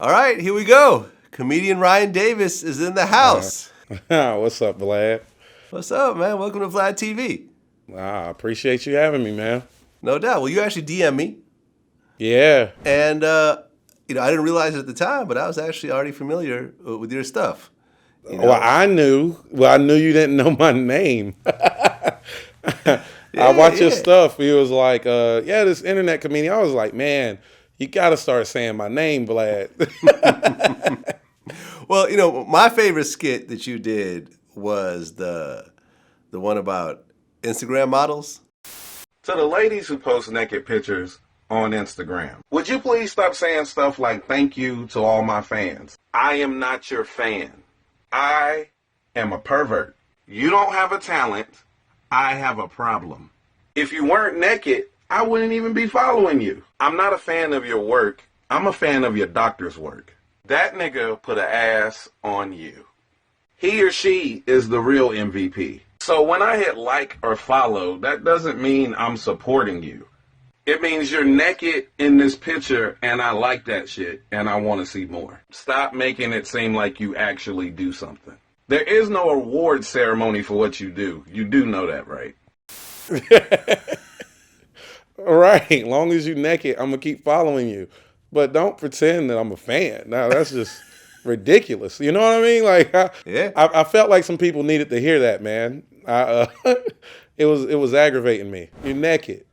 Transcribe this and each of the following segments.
All right, here we go. Comedian Ryan Davis is in the house. What's up, Vlad? What's up, man? Welcome to VladTV. I appreciate you having me, man. No doubt. Well, you actually DM me, Yeah. and I didn't realize it at the time, but I was actually already familiar with your stuff. Well, I knew you didn't know my name. I watched your Yeah. stuff. He was like, this internet comedian. I was like, man, you got to start saying my name, Vlad. Well, my favorite skit that you did was the one about Instagram models. To the ladies who post naked pictures on Instagram, would you please stop saying stuff like thank you to all my fans? I am not your fan. I am a pervert. You don't have a talent. I have a problem. If you weren't naked, I wouldn't even be following you. I'm not a fan of your work. I'm a fan of your doctor's work. That nigga put an ass on you. He or she is the real MVP. So when I hit like or follow, that doesn't mean I'm supporting you. It means you're naked in this picture and I like that shit and I want to see more. Stop making it seem like you actually do something. There is no award ceremony for what you do. You do know that, right? Right. Long as you naked, I'm going to keep following you. But don't pretend that I'm a fan. Now, that's just ridiculous. You know what I mean? Like, I felt like some people needed to hear that, man. It was aggravating me. You're naked.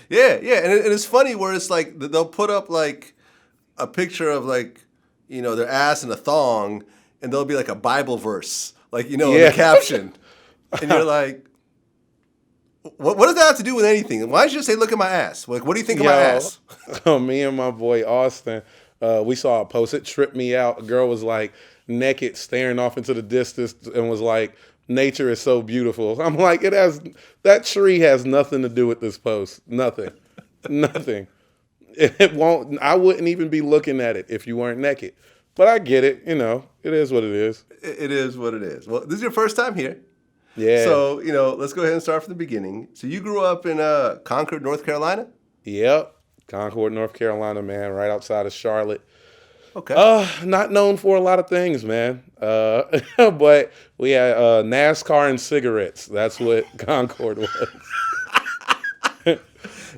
Yeah, and it's funny where it's like they'll put up like a picture of like their ass in a thong, and there'll be like a Bible verse, like in the caption, and you're like, what does that have to do with anything? Why don't you just say, look at my ass? Like, what do you think of my ass? Me and my boy Austin, we saw a post. It tripped me out. A girl was like naked, staring off into the distance, and was like, nature is so beautiful. I'm like, that tree has nothing to do with this post. Nothing. It won't. I wouldn't even be looking at it if you weren't naked. But I get it. It is what it is. It is what it is. Well, this is your first time here. Yeah. So, let's go ahead and start from the beginning. So you grew up in Concord, North Carolina? Yep. Concord, North Carolina, man, right outside of Charlotte. Okay. Not known for a lot of things, man. But we had NASCAR and cigarettes. That's what Concord was.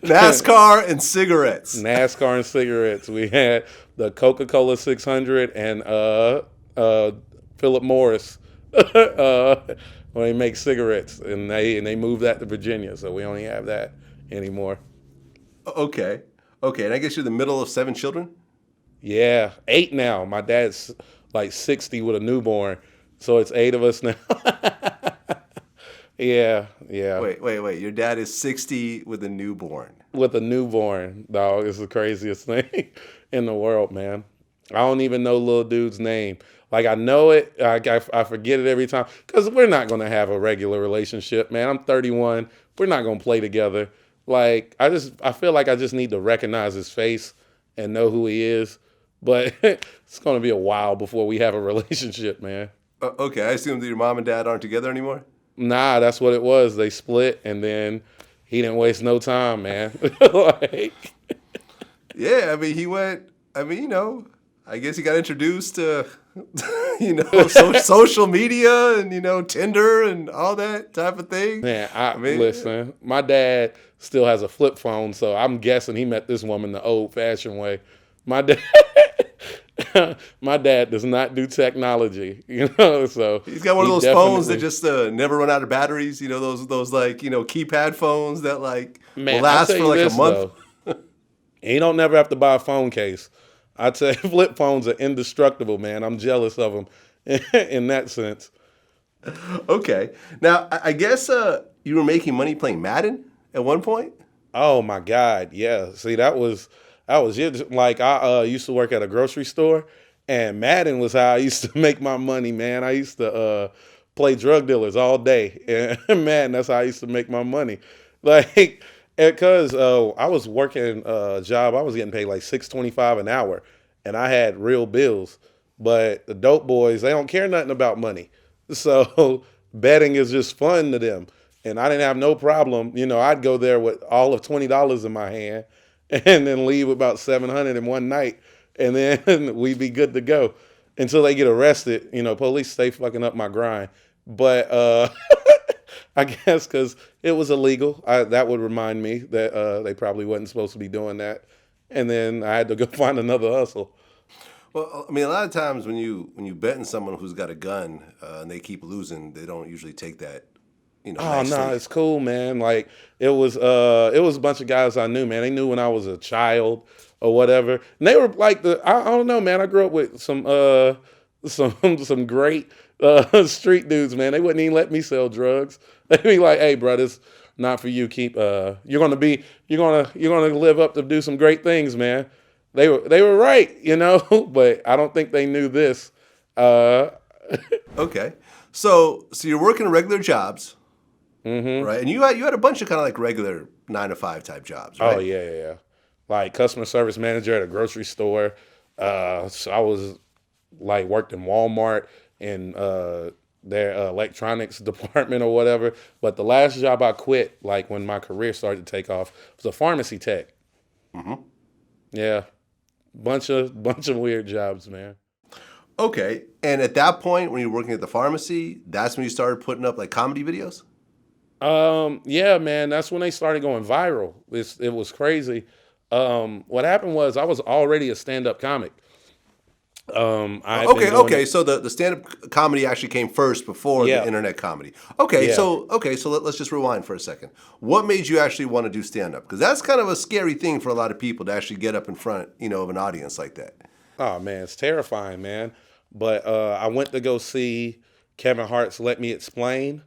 NASCAR and cigarettes. NASCAR and cigarettes. We had the Coca-Cola 600 and Philip Morris when they make cigarettes, and they moved that to Virginia, so we only have that anymore. Okay, and I guess you're the middle of 7 children? Yeah, 8 now. My dad's like 60 with a newborn, so it's 8 of us now. Yeah. Wait. Your dad is 60 with a newborn. With a newborn, dog, is the craziest thing in the world, man. I don't even know little dude's name. Like, I know it, I forget it every time, because we're not going to have a regular relationship, man. I'm 31. We're not going to play together. Like, I feel like I just need to recognize his face and know who he is. But it's going to be a while before we have a relationship, man. Okay, I assume that your mom and dad aren't together anymore? Nah, that's what it was. They split, and then he didn't waste no time, man. Yeah, I mean, I guess he got introduced to, social media and, Tinder and all that type of thing. Man, listen, my dad still has a flip phone, so I'm guessing he met this woman the old-fashioned way. My dad does not do technology, so he's got one of those phones that just never run out of batteries. Those like keypad phones that like will last for like a month. He don't never have to buy a phone case. I'd say flip phones are indestructible, man. I'm jealous of them in that sense. Okay, now I guess you were making money playing Madden at one point. Oh my God, yeah. See, that was it. Like, I used to work at a grocery store, and Madden was how I used to make my money, man. I used to play drug dealers all day, and man, that's how I used to make my money. Like, because I was working a job, I was getting paid like $6.25 an hour, and I had real bills. But the dope boys, they don't care nothing about money, so betting is just fun to them. And I didn't have no problem. I'd go there with all of $20 in my hand, and then leave with about 700 in one night, and then we'd be good to go until they get arrested. Police stay fucking up my grind. But I guess because it was illegal, that would remind me that they probably wasn't supposed to be doing that. And then I had to go find another hustle. Well, I mean, a lot of times when you betting someone who's got a gun and they keep losing, they don't usually take that. Oh nicely. no, it's cool, man. Like it was a bunch of guys I knew, man. They knew when I was a child or whatever. And they were like I don't know, man. I grew up with some some great street dudes, man. They wouldn't even let me sell drugs. They'd be like, "Hey, bro, this not for you. Keep you're gonna live up to do some great things, man." They were right, but I don't think they knew this. Okay, so you're working regular jobs, right? And you had a bunch of kind of like regular 9 to 5 type jobs, right? Oh yeah. Like customer service manager at a grocery store. So I was like worked in Walmart and their electronics department or whatever. But the last job I quit, like when my career started to take off, was a pharmacy tech. Yeah, bunch of weird jobs, man. Okay, and at that point, when you were working at the pharmacy, that's when you started putting up like comedy videos? Yeah, man, that's when they started going viral. It was crazy. What happened was I was already a stand-up comic. Okay. So the stand-up comedy actually came first before the internet comedy. Okay, Yeah. so let's just rewind for a second. What made you actually want to do stand-up? Because that's kind of a scary thing for a lot of people to actually get up in front, of an audience like that. Oh man, it's terrifying, man. But I went to go see Kevin Hart's Let Me Explain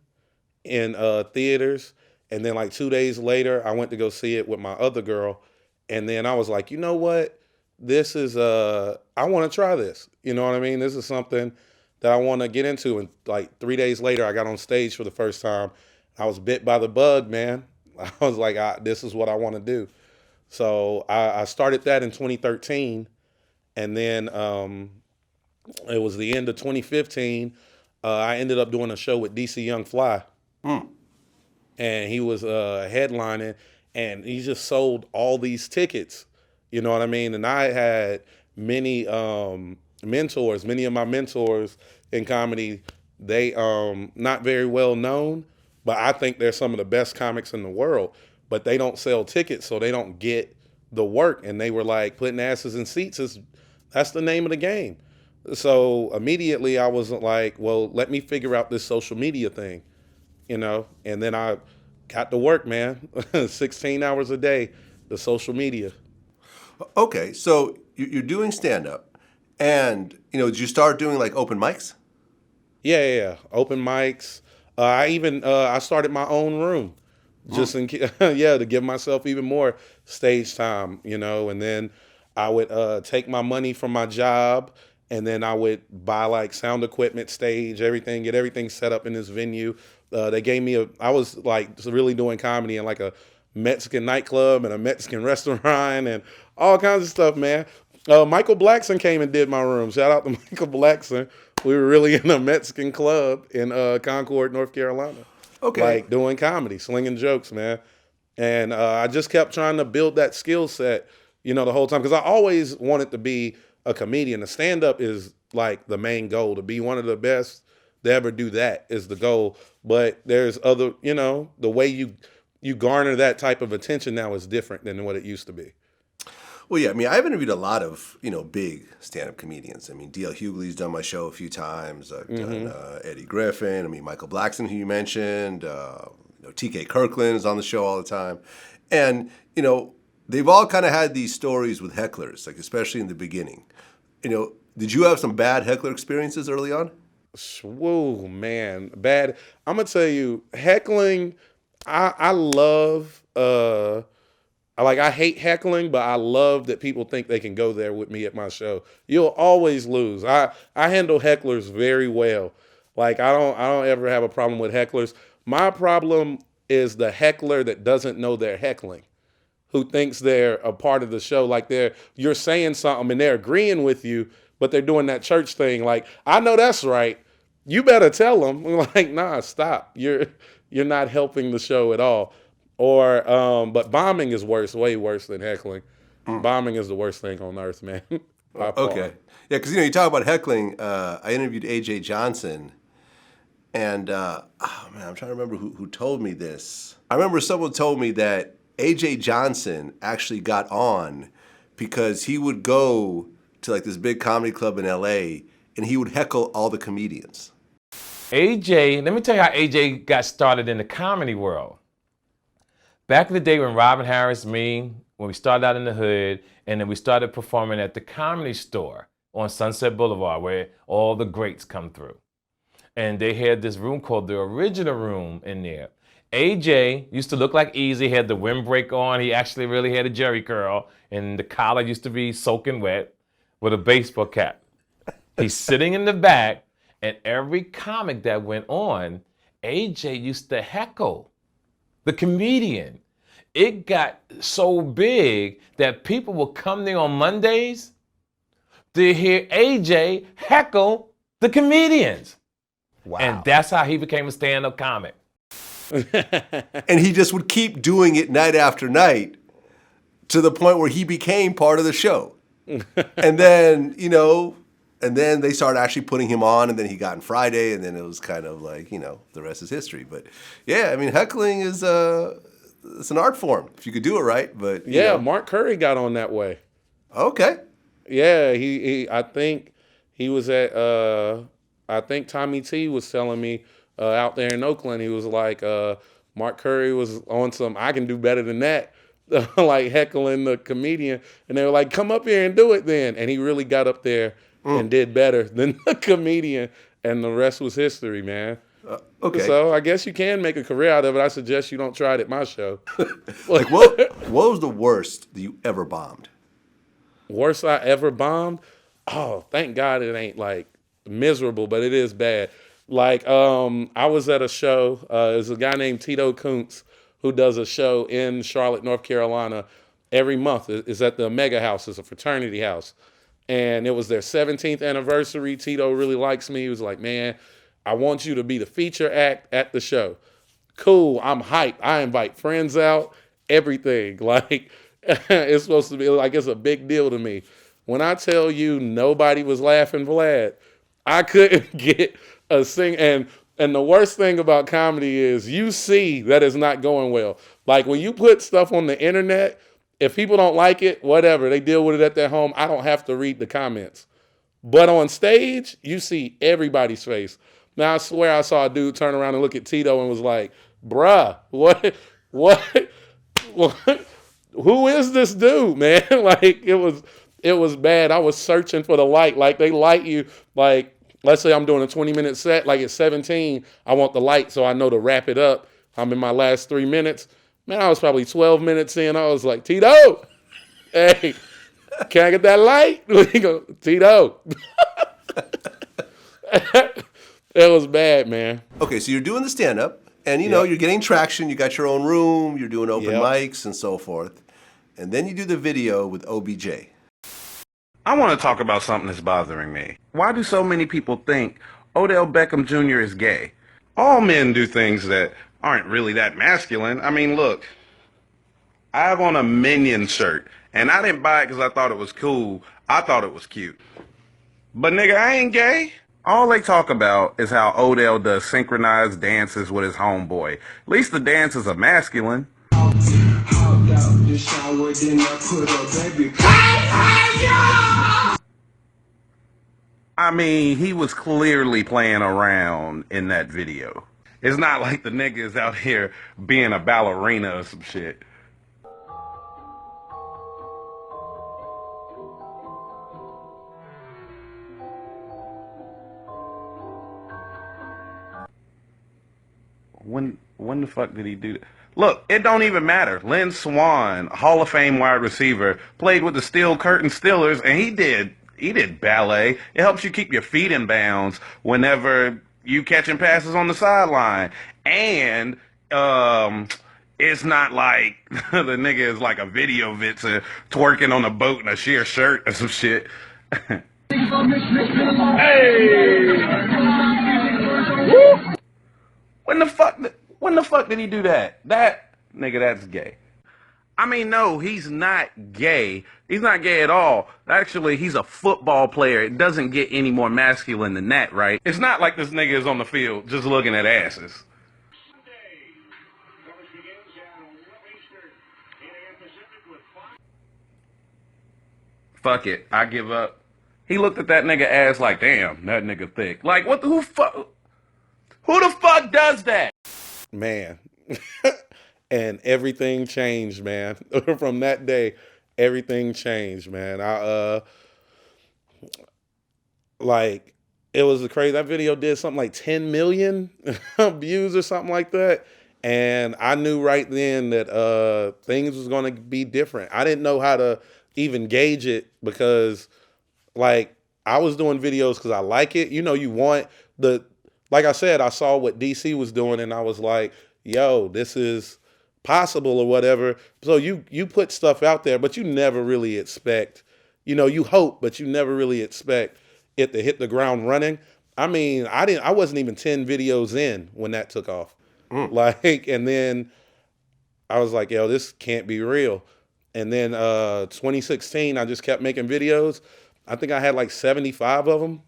in theaters, and then like 2 days later, I went to go see it with my other girl, and then I was like, you know what? This is I want to try this. You know what I mean? This is something that I want to get into. And like 3 days later, I got on stage for the first time. I was bit by the bug, man. I was like, this is what I want to do. So I started that in 2013, and then it was the end of 2015. I ended up doing a show with DC Young Fly, and he was headlining, and he just sold all these tickets. You know what I mean? And I had many mentors. Many of my mentors in comedy, they not very well known, but I think they're some of the best comics in the world. But they don't sell tickets, so they don't get the work. And they were like, putting asses in seats that's the name of the game. So immediately I was like, well, let me figure out this social media thing, and then I got to work, man. 16 hours a day, the social media. Okay, so you're doing stand-up, and, did you start doing like open mics? Yeah. Open mics. I started my own room just to give myself even more stage time, and then I would take my money from my job, and then I would buy like sound equipment, stage, everything, get everything set up in this venue. They gave me I was like really doing comedy in like a Mexican nightclub and a Mexican restaurant and all kinds of stuff, man. Michael Blackson came and did my room. Shout out to Michael Blackson. We were really in a Mexican club in Concord, North Carolina. Okay. Like doing comedy, slinging jokes, man. And I just kept trying to build that skill set, the whole time. Because I always wanted to be a comedian. The stand-up is like the main goal. To be one of the best to ever do that is the goal. But there's other, the way you garner that type of attention now is different than what it used to be. Well, yeah, I mean, I've interviewed a lot of, big stand-up comedians. I mean, D.L. Hughley's done my show a few times. I've done Eddie Griffin. I mean, Michael Blackson, who you mentioned. T.K. Kirkland is on the show all the time. And, they've all kind of had these stories with hecklers, like especially in the beginning. Did you have some bad heckler experiences early on? Whoa, man. Bad. I'm going to tell you, heckling, I love... I hate heckling, but I love that people think they can go there with me at my show. You'll always lose. I handle hecklers very well. Like I don't ever have a problem with hecklers. My problem is the heckler that doesn't know they're heckling, who thinks they're a part of the show. Like you're saying something and they're agreeing with you, but they're doing that church thing. Like, I know that's right. You better tell them. Like, nah, stop. You're not helping the show at all. Or, but bombing is worse, way worse than heckling. Bombing is the worst thing on earth, man. Okay. Yeah, because, you talk about heckling. I interviewed AJ Johnson, and, oh, man, I'm trying to remember who told me this. I remember someone told me that AJ Johnson actually got on because he would go to, like, this big comedy club in L.A., and he would heckle all the comedians. AJ, let me tell you how AJ got started in the comedy world. Back in the day when Robin Harris, me, when we started out in the hood, and then we started performing at the Comedy Store on Sunset Boulevard, where all the greats come through. And they had this room called the Original Room in there. AJ used to look like Easy, had the windbreak on. He actually really had a jerry curl, and the collar used to be soaking wet with a baseball cap. He's sitting in the back, and every comic that went on, AJ used to heckle the comedian. It got so big that people would come there on Mondays to hear AJ heckle the comedians. Wow. And that's how he became a stand-up comic. And he just would keep doing it night after night to the point where he became part of the show. And then, and then they started actually putting him on, and then he got on Friday, and then it was kind of like, the rest is history. But yeah, I mean, heckling is it's an art form if you could do it right. But yeah, Mark Curry got on that way. Okay. Yeah, he I think he was at I think Tommy T was telling me out there in Oakland, he was like Mark Curry was on some I can do better than that. Like heckling the comedian, and they were like, come up here and do it then. And he really got up there and did better than the comedian, and the rest was history, man. Okay. So I guess you can make a career out of it. I suggest you don't try it at my show. Like, what was the worst that you ever bombed? Worst I ever bombed? Oh, thank God it ain't like miserable, but it is bad. Like, I was at a show. There's a guy named Tito Kuntz who does a show in Charlotte, North Carolina every month. It's at the Mega House. It's a fraternity house. And it was their 17th anniversary. Tito really likes me. He was like, man, I want you to be the feature act at the show. Cool, I'm hyped. I invite friends out, everything. Like, it's supposed to be like it's a big deal to me. When I tell you nobody was laughing, Vlad, I couldn't get a sing. And the worst thing about comedy is you see that it's not going well. Like when you put stuff on the internet, if people don't like it, whatever, they deal with it at their home. I don't have to read the comments. But on stage, you see everybody's face. Now, I swear I saw a dude turn around and look at Tito and was like, bruh, what, who is this dude, man? Like, it was bad. I was searching for the light. Like, they light you, like, let's say I'm doing a 20-minute set, like at 17, I want the light so I know to wrap it up. I'm in my last 3 minutes. Man, I was probably 12 minutes in. I was like, Tito, hey, can I get that light? He go, Tito. It was bad, man. Okay, so you're doing the stand-up, and you're getting traction. You got your own room. You're doing open mics and so forth. And then you do the video with OBJ. I want to talk about something that's bothering me. Why do so many people think Odell Beckham Jr. is gay? All men do things that aren't really that masculine. I mean, look, I have on a Minion shirt, and I didn't buy it because I thought it was cool. I thought it was cute. But nigga, I ain't gay. All they talk about is how Odell does synchronized dances with his homeboy. At least the dances are masculine. I mean, he was clearly playing around in that video. It's not like the nigga is out here being a ballerina or some shit. When the fuck did he do that? Look, it don't even matter. Lynn Swann, Hall of Fame wide receiver, played with the Steel Curtain Steelers, and he did ballet. It helps you keep your feet in bounds whenever you catching passes on the sideline. And it's not like the nigga is like a video vixen twerking on a boat in a sheer shirt or some shit. Hey! Woo! When the fuck did he do that? Nigga, that's gay. I mean, no, he's not gay. He's not gay at all. Actually, he's a football player. It doesn't get any more masculine than that, right? It's not like this nigga is on the field just looking at asses. Fuck it, I give up. He looked at that nigga ass like, damn, that nigga thick. Like, what the, who the fuck does that? Man. And everything changed, man. From that day, everything changed, man. Like, it was crazy. That video did something like 10 million views or something like that. And I knew right then that things was going to be different. I didn't know how to even gauge it because, like, I was doing videos because I like it. You know, you want like I said, I saw what DC was doing and I was like, yo, this is possible or whatever. So you put stuff out there, but you never really expect, you know, you hope, but you never really expect it to hit the ground running. I mean, I wasn't even 10 videos in when that took off. Like, and then I was like, yo, this can't be real. And then 2016, I just kept making videos. I think I had like 75 of them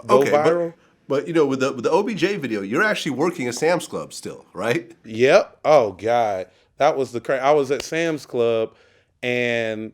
go viral. But you know, with the OBJ video, you're actually working at Sam's Club still, right? Yep. Oh God, that was I was at Sam's Club, and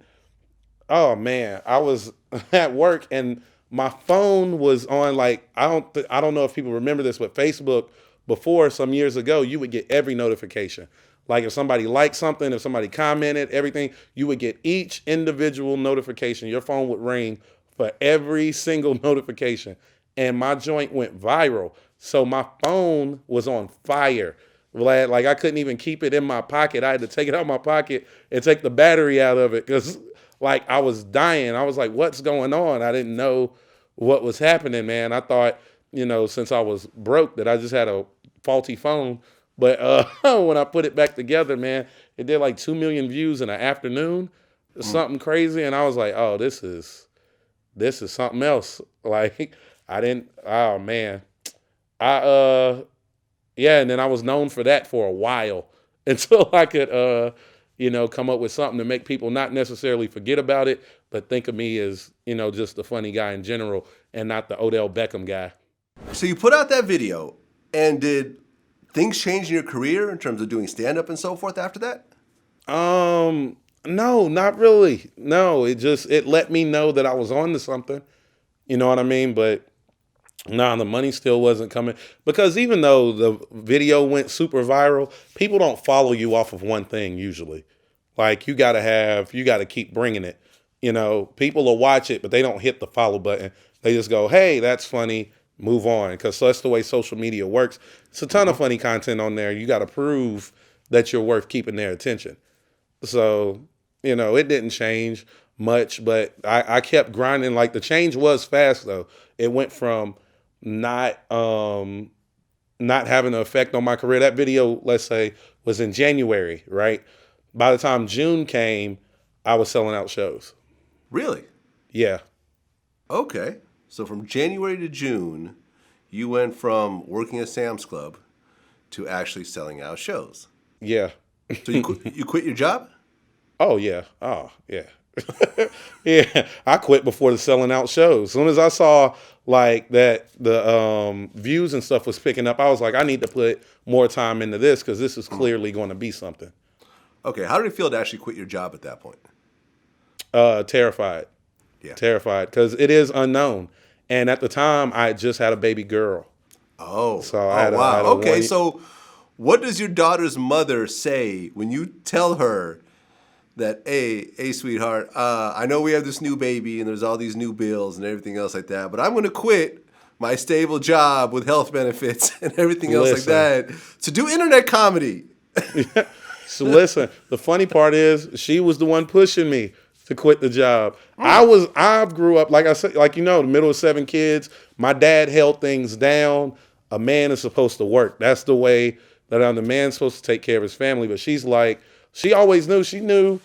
oh man, I was at work, and my phone was on. Like, I don't know if people remember this, but Facebook before some years ago, you would get every notification. Like if somebody liked something, if somebody commented, everything, you would get each individual notification. Your phone would ring for every single notification. And my joint went viral. So my phone was on fire. Vlad, like I couldn't even keep it in my pocket. I had to take it out of my pocket and take the battery out of it because like I was dying. I was like, what's going on? I didn't know what was happening, man. I thought, you know, since I was broke that I just had a faulty phone. But when I put it back together, man, it did like 2 million views in an afternoon. Something crazy. And I was like, oh, this is something else. Like, oh man. And then I was known for that for a while until I could, come up with something to make people not necessarily forget about it, but think of me as, just a funny guy in general and not the Odell Beckham guy. So you put out that video, and did things change in your career in terms of doing stand-up and so forth after that? No, not really. No, it let me know that I was on to something. You know what I mean? But no, the money still wasn't coming. Because even though the video went super viral, people don't follow you off of one thing usually. Like you gotta keep bringing it. People will watch it, but they don't hit the follow button. They just go, hey, that's funny, move on. Because that's the way social media works. It's a ton of funny content on there. You got to prove that you're worth keeping their attention. So, it didn't change much, but I kept grinding. Like the change was fast though. It went from not having an effect on my career. That video, let's say, was in January, right? By the time June came, I was selling out shows. Really? Yeah. Okay. So from January to June, you went from working at Sam's Club to actually selling out shows. Yeah. So you quit your job? Oh, yeah. Oh, yeah. Yeah. I quit before the selling out shows. As soon as I saw like that the views and stuff was picking up, I was like, I need to put more time into this because this is clearly going to be something. Okay. How did it feel to actually quit your job at that point? Terrified. Yeah. Terrified because it is unknown. And at the time, I just had a baby girl. Oh. So wow. Okay. So what does your daughter's mother say when you tell her that, hey, sweetheart, I know we have this new baby and there's all these new bills and everything else like that, but I'm going to quit my stable job with health benefits and everything else like that to do internet comedy? So listen, the funny part is she was the one pushing me to quit the job. I grew up, like I said, the middle of 7 kids. My dad held things down. A man is supposed to work. That's the way that I'm the man's supposed to take care of his family. But she's like, she always knew. She knew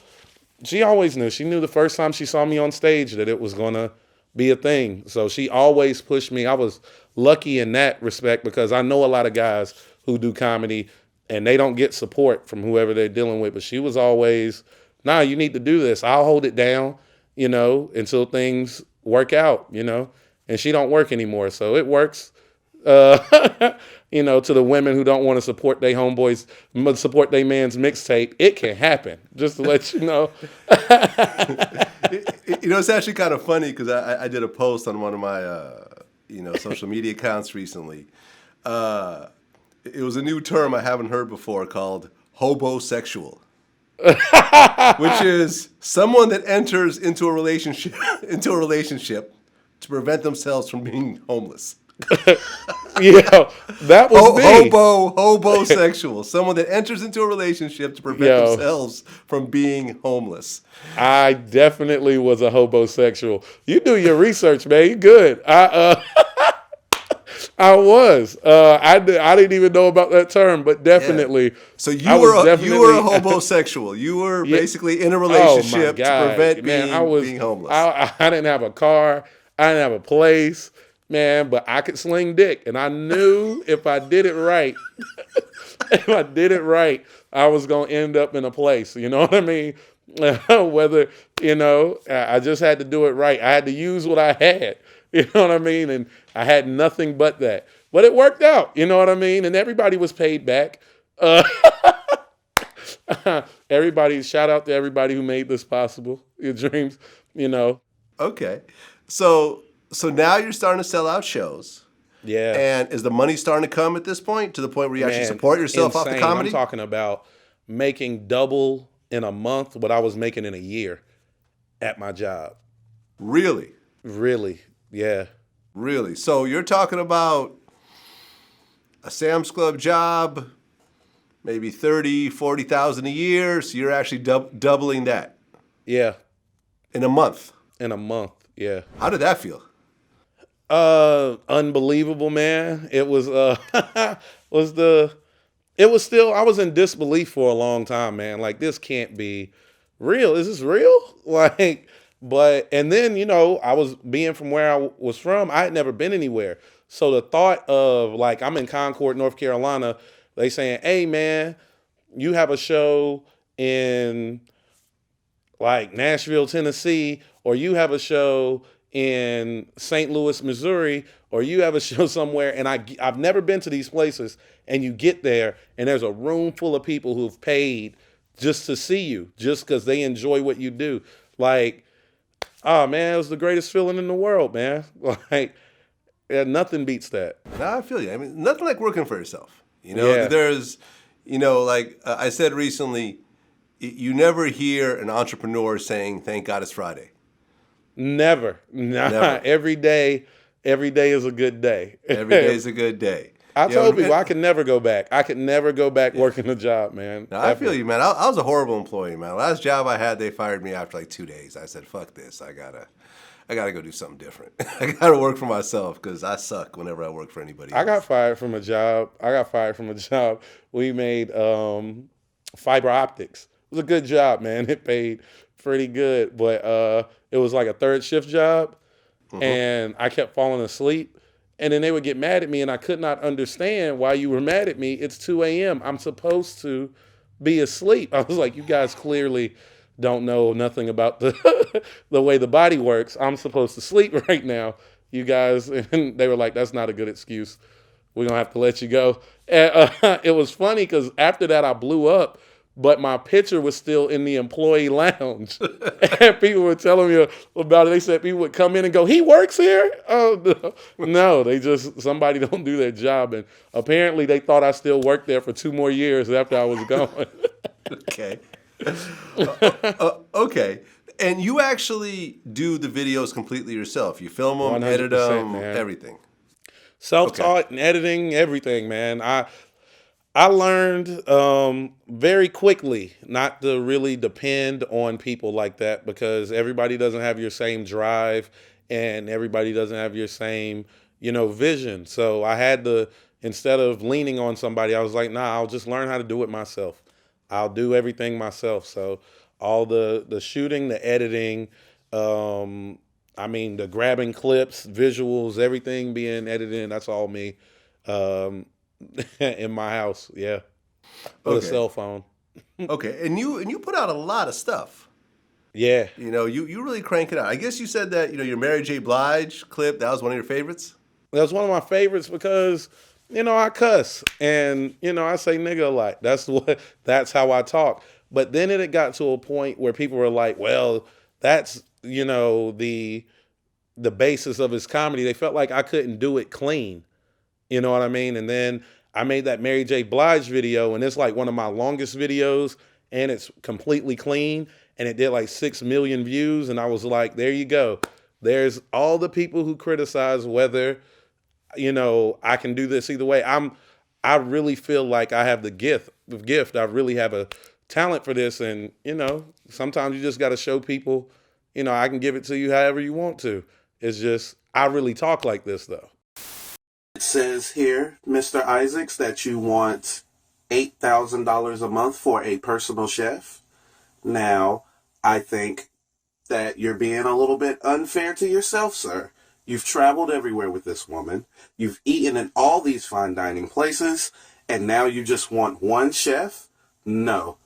the first time she saw me on stage that it was going to be a thing. So she always pushed me. I was lucky in that respect because I know a lot of guys who do comedy and they don't get support from whoever they're dealing with. But she was always, nah, you need to do this. I'll hold it down, until things work out, and she don't work anymore. So it works, to the women who don't want to support their homeboys, support their man's mixtape. It can happen, just to let you know. It's actually kind of funny because I did a post on one of my, social media accounts recently. It was a new term I haven't heard before called Hobo Sexual, which is someone that enters into a relationship to prevent themselves from being homeless. Yeah, that was me. Hobo Sexual, someone that enters into a relationship to prevent themselves from being homeless. I definitely was a hobosexual. You do your research, man. You good. I was. I didn't even know about that term, but definitely. Yeah. So you were a hobosexual. You were basically in a relationship to prevent being homeless. I didn't have a car. I didn't have a place, man, but I could sling dick, and I knew if I did it right, I was gonna end up in a place. You know what I mean? Whether I just had to do it right. I had to use what I had. You know what I mean? And I had nothing but that. But it worked out. You know what I mean? And everybody was paid back. Shout out to everybody who made this possible. Your dreams, Okay. So now you're starting to sell out shows. Yeah. And is the money starting to come at this point, to the point where you actually support yourself off the comedy? I'm talking about making double in a month what I was making in a year at my job. Really? Really. Yeah. Really? So you're talking about a Sam's Club job, maybe 30, 40,000 a year. So you're actually doubling that. Yeah. In a month. Yeah. How did that feel? Unbelievable, man. It was, I was in disbelief for a long time, man. Like, this can't be real. Is this real? And then, I was being from where I was from, I had never been anywhere. So the thought of, I'm in Concord, North Carolina, they saying, hey, man, you have a show in, Nashville, Tennessee, or you have a show in St. Louis, Missouri, or you have a show somewhere, and I've never been to these places, and you get there, and there's a room full of people who've paid just to see you, just because they enjoy what you do. Oh, man, it was the greatest feeling in the world, man. Nothing beats that. No, I feel you. I mean, nothing like working for yourself. Yeah. There's, I said recently, you never hear an entrepreneur saying, thank God it's Friday. Never. Every day is a good day. Every day is a good day. I told people I could never go back. I could never go back working a job, man. No, I feel you, man. I was a horrible employee, man. Last job I had, they fired me after 2 days. I said, fuck this. I gotta go do something different. I gotta work for myself because I suck whenever I work for anybody else. I got fired from a job. We made fiber optics. It was a good job, man. It paid pretty good, but it was like a third shift job, and I kept falling asleep. And then they would get mad at me, and I could not understand why you were mad at me. It's 2 a.m. I'm supposed to be asleep. I was like, you guys clearly don't know nothing about the way the body works. I'm supposed to sleep right now. You guys, and they were like, that's not a good excuse. We're going to have to let you go. And, it was funny because after that, I blew up. But my picture was still in the employee lounge. And people were telling me about it. They said people would come in and go, he works here? Oh, no. Somebody don't do their job. And apparently they thought I still worked there for 2 more years after I was gone. Okay. Okay. And you actually do the videos completely yourself. You film them, edit them, man. Everything. Self-taught and editing, everything, man. I learned very quickly not to really depend on people like that because everybody doesn't have your same drive and everybody doesn't have your same, vision. So I had to, instead of leaning on somebody, I was like, nah, I'll just learn how to do it myself. I'll do everything myself. So all the shooting, the editing, the grabbing clips, visuals, everything being edited, that's all me. In my house, yeah. with a Okay. cell phone. Okay, and you put out a lot of stuff. Yeah. You know, you really crank it out. I guess you said that, you know, your Mary J. Blige clip, that was one of your favorites? That's one of my favorites because, you know, I cuss and, you know, I say nigga a lot. That's how I talk. But then it got to a point where people were like, well, that's, you know, the basis of his comedy. They felt like I couldn't do it clean. You know what I mean? And then I made that Mary J. Blige video, and it's like one of my longest videos, and it's completely clean, and it did like 6 million views. And I was like, there you go. There's all the people who criticize whether, you know, I can do this either way. I really feel like I have the gift. I really have a talent for this. And, you know, sometimes you just got to show people, you know, I can give it to you however you want to. It's just, I really talk like this though. It says here, Mr. Isaacs, that you want $8,000 a month for a personal chef. Now, I think that you're being a little bit unfair to yourself, sir. You've traveled everywhere with this woman. You've eaten in all these fine dining places, and now you just want one chef? No,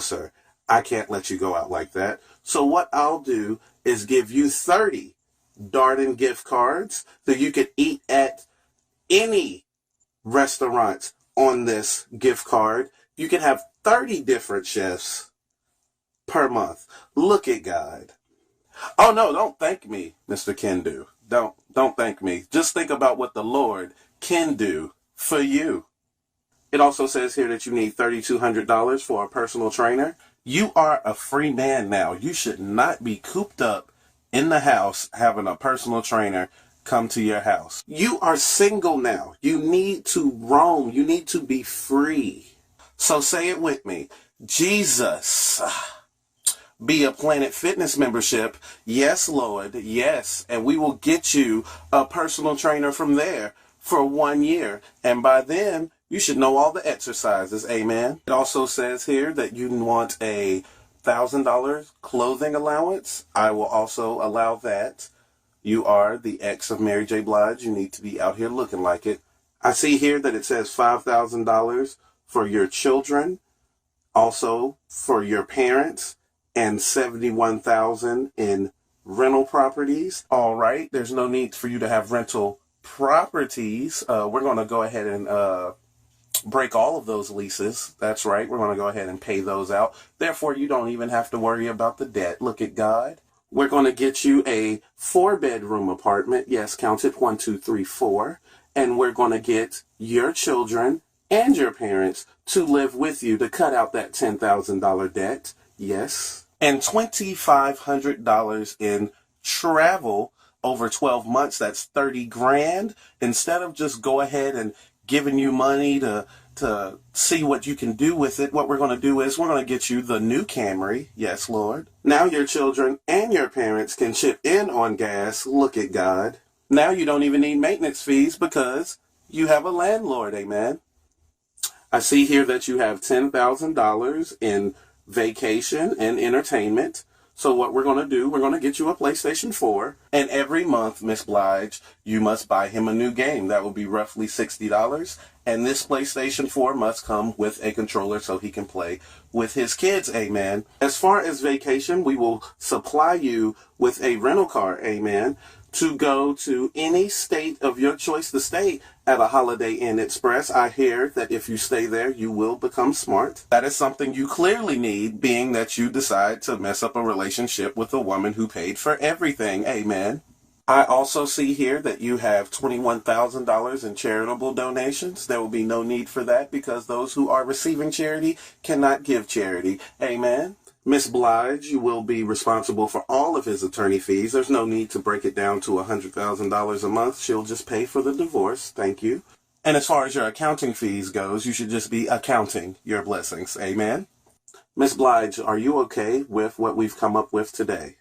sir. I can't let you go out like that. So what I'll do is give you 30 Darden gift cards so you could eat at any restaurant on this gift card. You can have 30 different chefs per month. Look at God. Oh no, don't thank me, Mr. Kendu. Don't thank me. Just think about what the Lord can do for you. It also says here that you need $3,200 for a personal trainer. You are a free man now. You should not be cooped up in the house having a personal trainer come to your house. You are single now. You need to roam. You need to be free. So say it with me. Jesus. Be a Planet Fitness membership. Yes, Lord. Yes. And we will get you a personal trainer from there for 1 year. And by then, you should know all the exercises. Amen. It also says here that you want a $1,000 clothing allowance. I will also allow that. You are the ex of Mary J. Blige. You need to be out here looking like it. I see here that it says $5,000 for your children, also for your parents, and $71,000 in rental properties. All right, there's no need for you to have rental properties. We're going to go ahead and break all of those leases. That's right. We're going to go ahead and pay those out. Therefore, you don't even have to worry about the debt. Look at God. We're going to get you a 4-bedroom apartment. Yes, count it 1, 2, 3, 4. And we're going to get your children and your parents to live with you to cut out that $10,000 debt. Yes. And $2,500 in travel over 12 months. That's 30 grand. Instead of just go ahead and giving you money to see what you can do with it, what we're going to do is we're going to get you the new Camry. Yes, Lord. Now your children and your parents can chip in on gas. Look at God. Now you don't even need maintenance fees because you have a landlord. Amen. I see here that you have $10,000 in vacation and entertainment. So what we're going to do, we're going to get you a PlayStation 4. And every month, Miss Blige, you must buy him a new game. That will be roughly $60. And this PlayStation 4 must come with a controller so he can play with his kids. Amen. As far as vacation, we will supply you with a rental car. Amen. To go to any state of your choice to stay at a Holiday Inn Express. I hear that if you stay there, you will become smart. That is something you clearly need, being that you decide to mess up a relationship with a woman who paid for everything. Amen. I also see here that you have $21,000 in charitable donations. There will be no need for that because those who are receiving charity cannot give charity. Amen. Miss Blige, you will be responsible for all of his attorney fees. There's no need to break it down to $100,000 a month. She'll just pay for the divorce. Thank you. And as far as your accounting fees goes, you should just be accounting your blessings. Amen. Miss Blige, are you okay with what we've come up with today?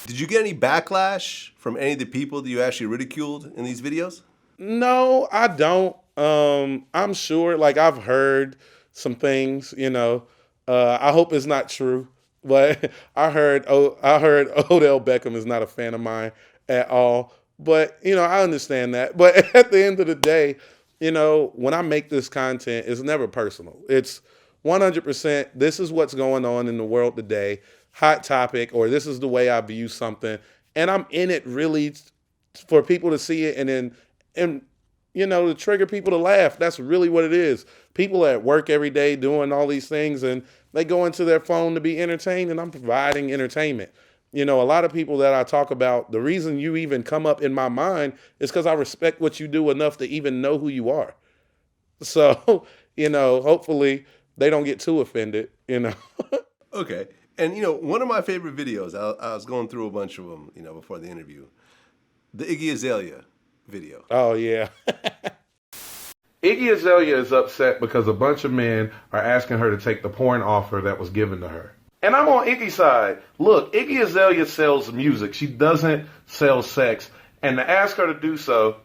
Did you get any backlash from any of the people that you actually ridiculed in these videos? No, I don't. I'm sure, like, I've heard some things, you know. I hope it's not true, but I heard Odell Beckham is not a fan of mine at all. But, I understand that. But at the end of the day, when I make this content, it's never personal. It's 100%, this is what's going on in the world today, hot topic, or this is the way I view something. And I'm in it really for people to see it and to trigger people to laugh. That's really what it is. People at work every day doing all these things, and they go into their phone to be entertained, and I'm providing entertainment. A lot of people that I talk about, the reason you even come up in my mind is because I respect what you do enough to even know who you are. So, hopefully they don't get too offended, Okay. And, one of my favorite videos, I was going through a bunch of them, before the interview, the Iggy Azalea video. Oh, yeah. Iggy Azalea is upset because a bunch of men are asking her to take the porn offer that was given to her. And I'm on Iggy's side. Look, Iggy Azalea sells music. She doesn't sell sex. And to ask her to do so,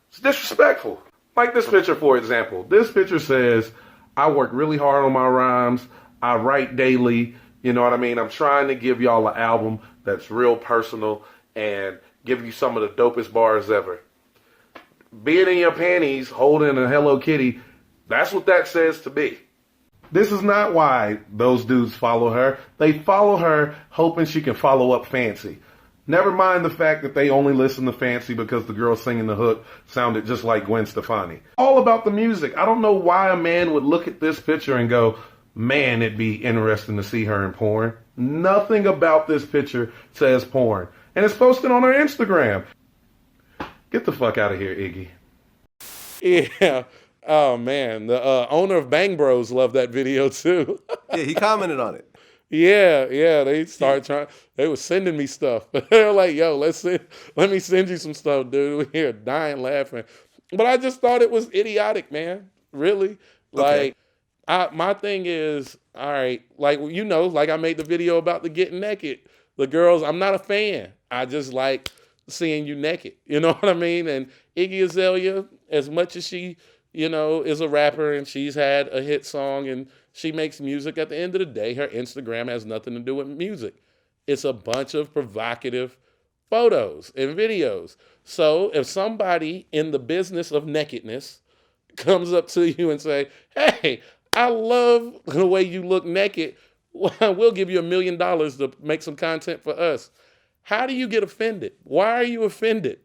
it's disrespectful. Like this picture, for example. This picture says, I work really hard on my rhymes. I write daily. You know what I mean? I'm trying to give y'all an album that's real personal and give you some of the dopest bars ever. Being in your panties, holding a Hello Kitty, that's what that says to me. This is not why those dudes follow her. They follow her hoping she can follow up Fancy. Never mind the fact that they only listen to Fancy because the girl singing the hook sounded just like Gwen Stefani. All about the music. I don't know why a man would look at this picture and go, man, it'd be interesting to see her in porn. Nothing about this picture says porn. And it's posted on her Instagram. Get the fuck out of here, Iggy. Yeah. Oh, man. The owner of Bang Bros loved that video, too. Yeah, he commented on it. Yeah. They were sending me stuff. They were like, yo, let me send you some stuff, dude. We're here dying laughing. But I just thought it was idiotic, man. Really. Okay. My thing is, all right, like I made the video about the getting naked. The girls, I'm not a fan. I just like seeing you naked. You know what I mean? And Iggy Azalea, as much as she, is a rapper and she's had a hit song and she makes music, at the end of the day, her Instagram has nothing to do with music. It's a bunch of provocative photos and videos. So if somebody in the business of nakedness comes up to you and say, hey, I love the way you look naked, we'll give you $1 million to make some content for us. How do you get offended? Why are you offended?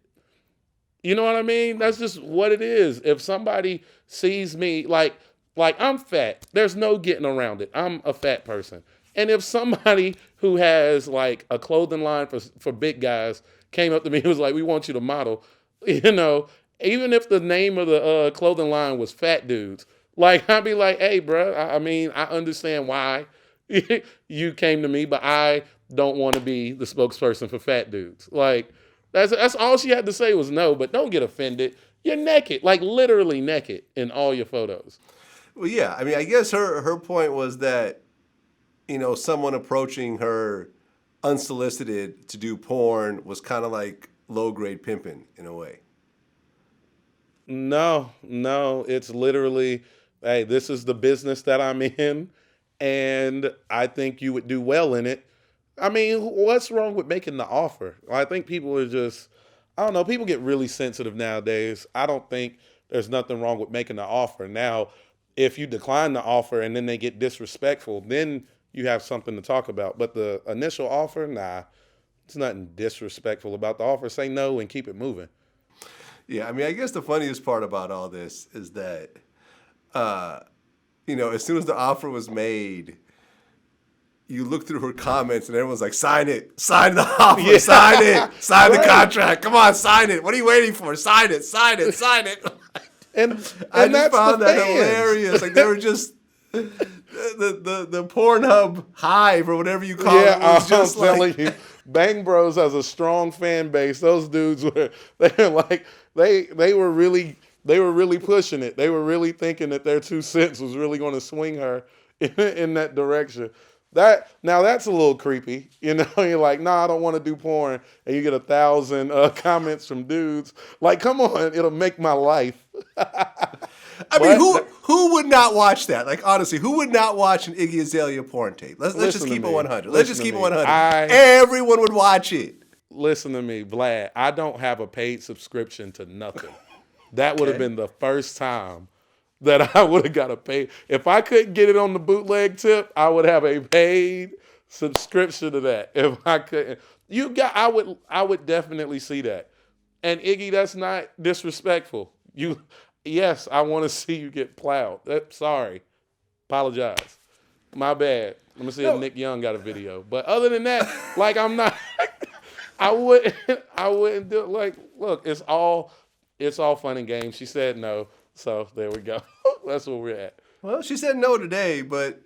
You know what I mean? That's just what it is. If somebody sees me, like I'm fat, there's no getting around it. I'm a fat person. And if somebody who has like a clothing line for big guys came up to me and was like, we want you to model, even if the name of the clothing line was Fat Dudes, like I'd be like, hey, bro, I mean, I understand why you came to me, but I don't want to be the spokesperson for Fat Dudes. Like, that's all she had to say was no, but don't get offended. You're naked, like literally naked in all your photos. Well, yeah. I mean, I guess her point was that, someone approaching her unsolicited to do porn was kind of like low-grade pimping in a way. No, it's literally, hey, this is the business that I'm in, and I think you would do well in it. I mean, what's wrong with making the offer? I think people are just, I don't know, people get really sensitive nowadays. I don't think there's nothing wrong with making the offer. Now, if you decline the offer and then they get disrespectful, then you have something to talk about. But the initial offer, nah, it's nothing disrespectful about the offer. Say no and keep it moving. Yeah, I mean, I guess the funniest part about all this is that, as soon as the offer was made, you look through her comments and everyone's like, sign it, sign the offer, yeah. Sign it, sign the contract. Come on, sign it. What are you waiting for? Sign it. And I just that's found that fans. hilarious. Like they were just the Pornhub hive or whatever you call it. Was just I'm telling you, Bang Bros has a strong fan base. Those dudes were they were really pushing it. They were really thinking that their 2 cents was really going to swing her in that direction. That's a little creepy. You're like, nah, I don't want to do porn. And you get 1,000 comments from dudes. Like, come on, it'll make my life. I mean, who would not watch that? Like, honestly, who would not watch an Iggy Azalea porn tape? Let's just keep it 100. Let's just keep it 100. Everyone would watch it. listen to me, Vlad. I don't have a paid subscription to nothing. That would have been the first time that I would have got a paid. If I couldn't get it on the bootleg tip, I would have a paid subscription to that. If I couldn't, I would definitely see that. And Iggy, that's not disrespectful. Yes, I want to see you get plowed. Sorry, apologize. My bad. Let me see if Nick Young got a video. But other than that, like I'm not. I wouldn't do it. Like, look, it's all fun and games. She said no, so there we go. That's where we're at. Well, she said no today, but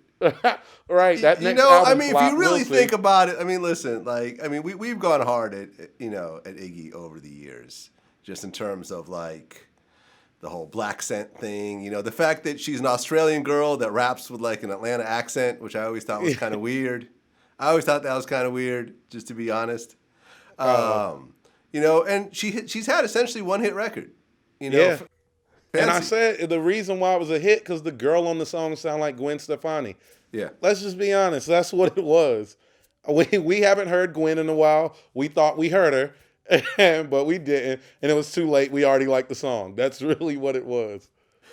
right. That next I album mean, flop, if you really we'll think about it, I mean, listen, like, I mean, we've gone hard at Iggy over the years, just in terms of like the whole black scent thing. You know, the fact that she's an Australian girl that raps with like an Atlanta accent, which I always thought was kind of weird. I always thought that was kind of weird, just to be honest. You know, and she's had essentially one hit record. You know, yeah. And I said the reason why it was a hit because the girl on the song sounded like Gwen Stefani. Yeah. Let's just be honest. That's what it was. We haven't heard Gwen in a while. We thought we heard her, but we didn't. And it was too late. We already liked the song. That's really what it was.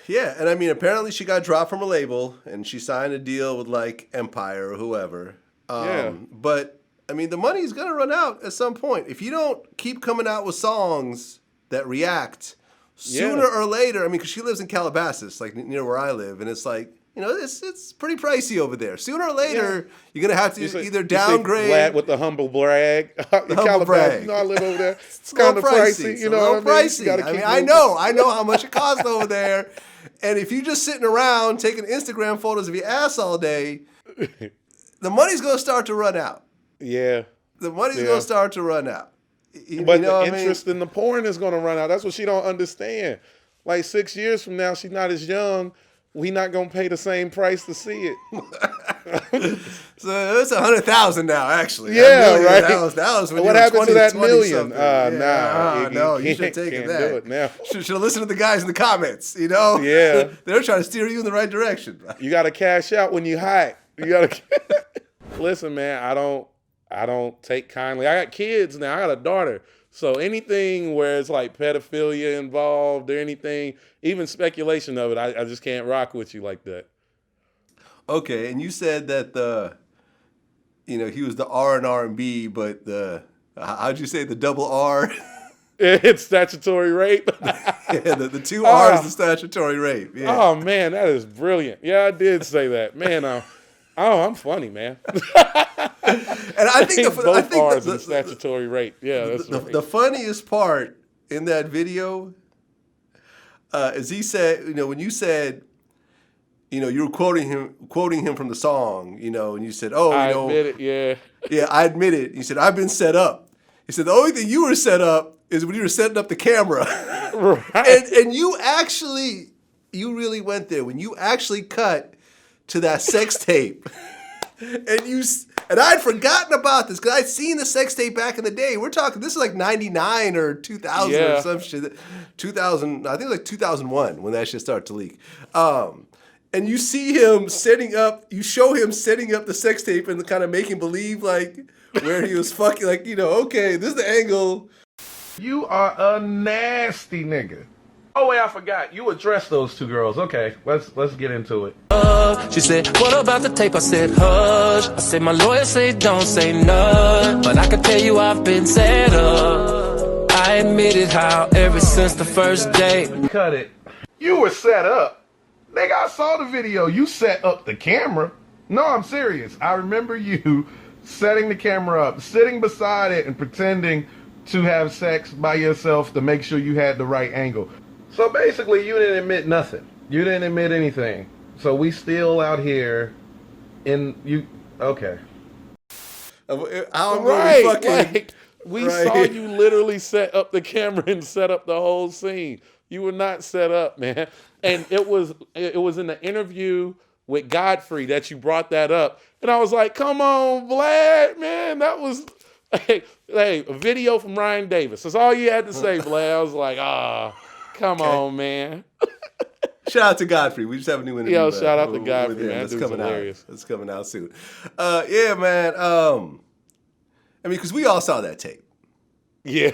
Yeah. And I mean, apparently she got dropped from a label and she signed a deal with like Empire or whoever. But I mean, the money's going to run out at some point. If you don't keep coming out with songs that react sooner or later, I mean, because she lives in Calabasas, like near where I live, and it's like, you know, it's pretty pricey over there. Sooner or later, you're going to have to either downgrade. Vlad with the humble brag. The humble brag. You know, I live over there. It's kind of pricey. You know what I mean? Pricey. I mean, I know how much it costs over there. And if you're just sitting around taking Instagram photos of your ass all day, the money's going to start to run out. Yeah. The money's going to start to run out. But the interest in the porn is going to run out. That's what she don't understand. Like 6 years from now, she's not as young. We not going to pay the same price to see it. So it's 100,000 now, actually. Yeah, right. That was when what you were happened to that million? No, you should take it back. Do it now. Should have listened to the guys in the comments, you know? Yeah. They're trying to steer you in the right direction. You got to cash out when you hot. You got to. Listen, man, I don't take kindly. I got kids now. I got a daughter. So anything where it's like pedophilia involved or anything, even speculation of it, I just can't rock with you like that. Okay, and you said that he was the R and R&B, but how'd you say the double R? It's statutory rape. Yeah, the two R's, the statutory rape. Yeah. Oh man, that is brilliant. Yeah, I did say that. Man, I'm funny, man. And I think the statutory rape. Yeah, that's the funniest part in that video is he said, when you said, you were quoting him from the song, and you said, I admit it, yeah. Yeah, I admit it. He said, I've been set up. He said, the only thing you were set up is when you were setting up the camera. Right. And you really went there when you actually cut to that sex tape. And I'd forgotten about this because I'd seen the sex tape back in the day. We're talking, this is like 99 or 2000 or some shit. 2000, I think it was like 2001 when that shit started to leak. And you see him you show him setting up the sex tape and kind of making believe like where he was fucking, like, okay, this is the angle. You are a nasty nigga. Oh wait, I forgot. You addressed those two girls. Okay, let's get into it. She said, what about the tape? I said, hush. I said, my lawyer say don't say none, but I can tell you I've been set up. I admitted how ever since the first day. Cut it. You were set up. Nigga, I saw the video. You set up the camera. No, I'm serious. I remember you setting the camera up, sitting beside it and pretending to have sex by yourself to make sure you had the right angle. So basically, you didn't admit nothing. You didn't admit anything. So we still out here okay. We saw you literally set up the camera and set up the whole scene. You were not set up, man. And it was in the interview with Godfrey that you brought that up. And I was like, come on, Vlad, man. That was, hey, a video from Ryan Davis. That's all you had to say, Vlad. I was like, come on, man. Shout out to Godfrey. We just have a new interview. Yo, shout out to Godfrey, man. That's coming hilarious. It's coming out soon. Yeah, man. I mean, because we all saw that tape. Yeah.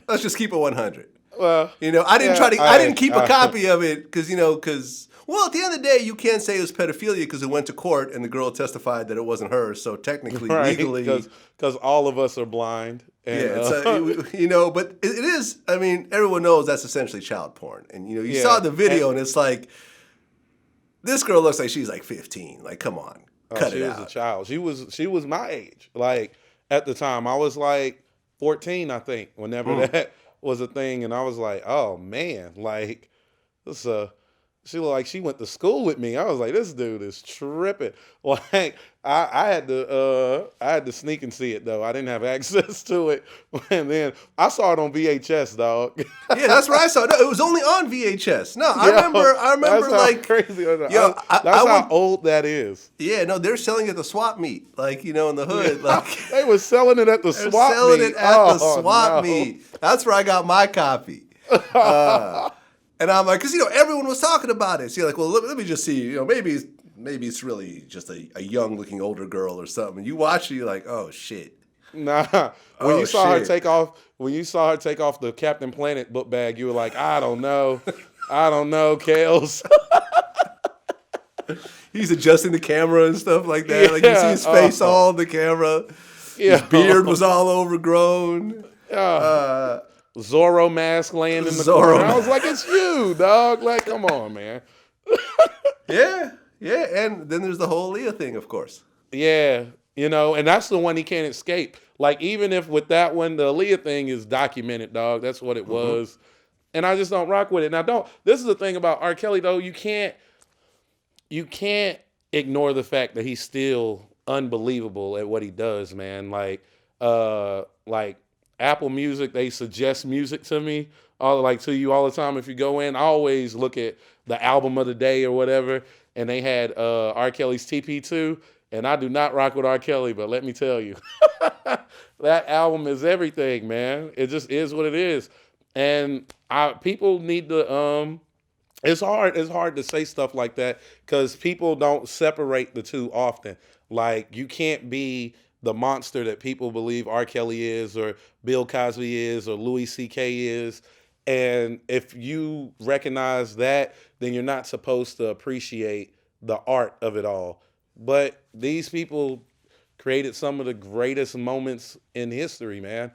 Let's just keep it 100. Well, I didn't keep a copy of it because well, at the end of the day, you can't say it was pedophilia because it went to court and the girl testified that it wasn't her. So technically, legally, because all of us are blind. And, but it is. I mean, everyone knows that's essentially child porn, and you saw the video, and it's like this girl looks like she's like 15. Like, come on, cut it out. She was a child. She was my age. Like at the time, I was like 14, I think. Whenever that was a thing, and I was like, oh man, like this. She looked like she went to school with me. I was like, this dude is tripping. Like I had to sneak and see it though. I didn't have access to it. And then I saw it on VHS, dog. Yeah, that's where I saw it. No, it was only on VHS. No, I remember that's like crazy. That's how old that is. Yeah, no, they're selling it at the swap meet, like in the hood. Like they were selling it at the swap meet. Selling it at the swap meet. That's where I got my copy. And I'm like, because everyone was talking about it. So you're like, well, let me just see. Maybe it's really just a young looking older girl or something. And you watch it, you're like, oh shit. Nah. When you saw her take off the Captain Planet book bag, you were like, I don't know, Kales. He's adjusting the camera and stuff like that. Like you see his face all on the camera. Yeah. His beard was all overgrown. Zorro mask laying in the corner. I was like, it's you, dog. Like, come on, man. Yeah. And then there's the whole Leah thing, of course. Yeah, and that's the one he can't escape. Like, even if with that one, the Leah thing is documented, dog. That's what it was. And I just don't rock with it. Now, this is the thing about R. Kelly, though. You can't ignore the fact that he's still unbelievable at what he does, man. Like Apple Music, they suggest music to me, to you all the time. If you go in, I always look at the album of the day or whatever, and they had R. Kelly's TP2, and I do not rock with R. Kelly, but let me tell you, that album is everything, man. It just is what it is, and people need to. It's hard to say stuff like that because people don't separate the two often. Like you can't be the monster that people believe R. Kelly is or Bill Cosby is or Louis C.K. is. And if you recognize that, then you're not supposed to appreciate the art of it all. But these people created some of the greatest moments in history, man.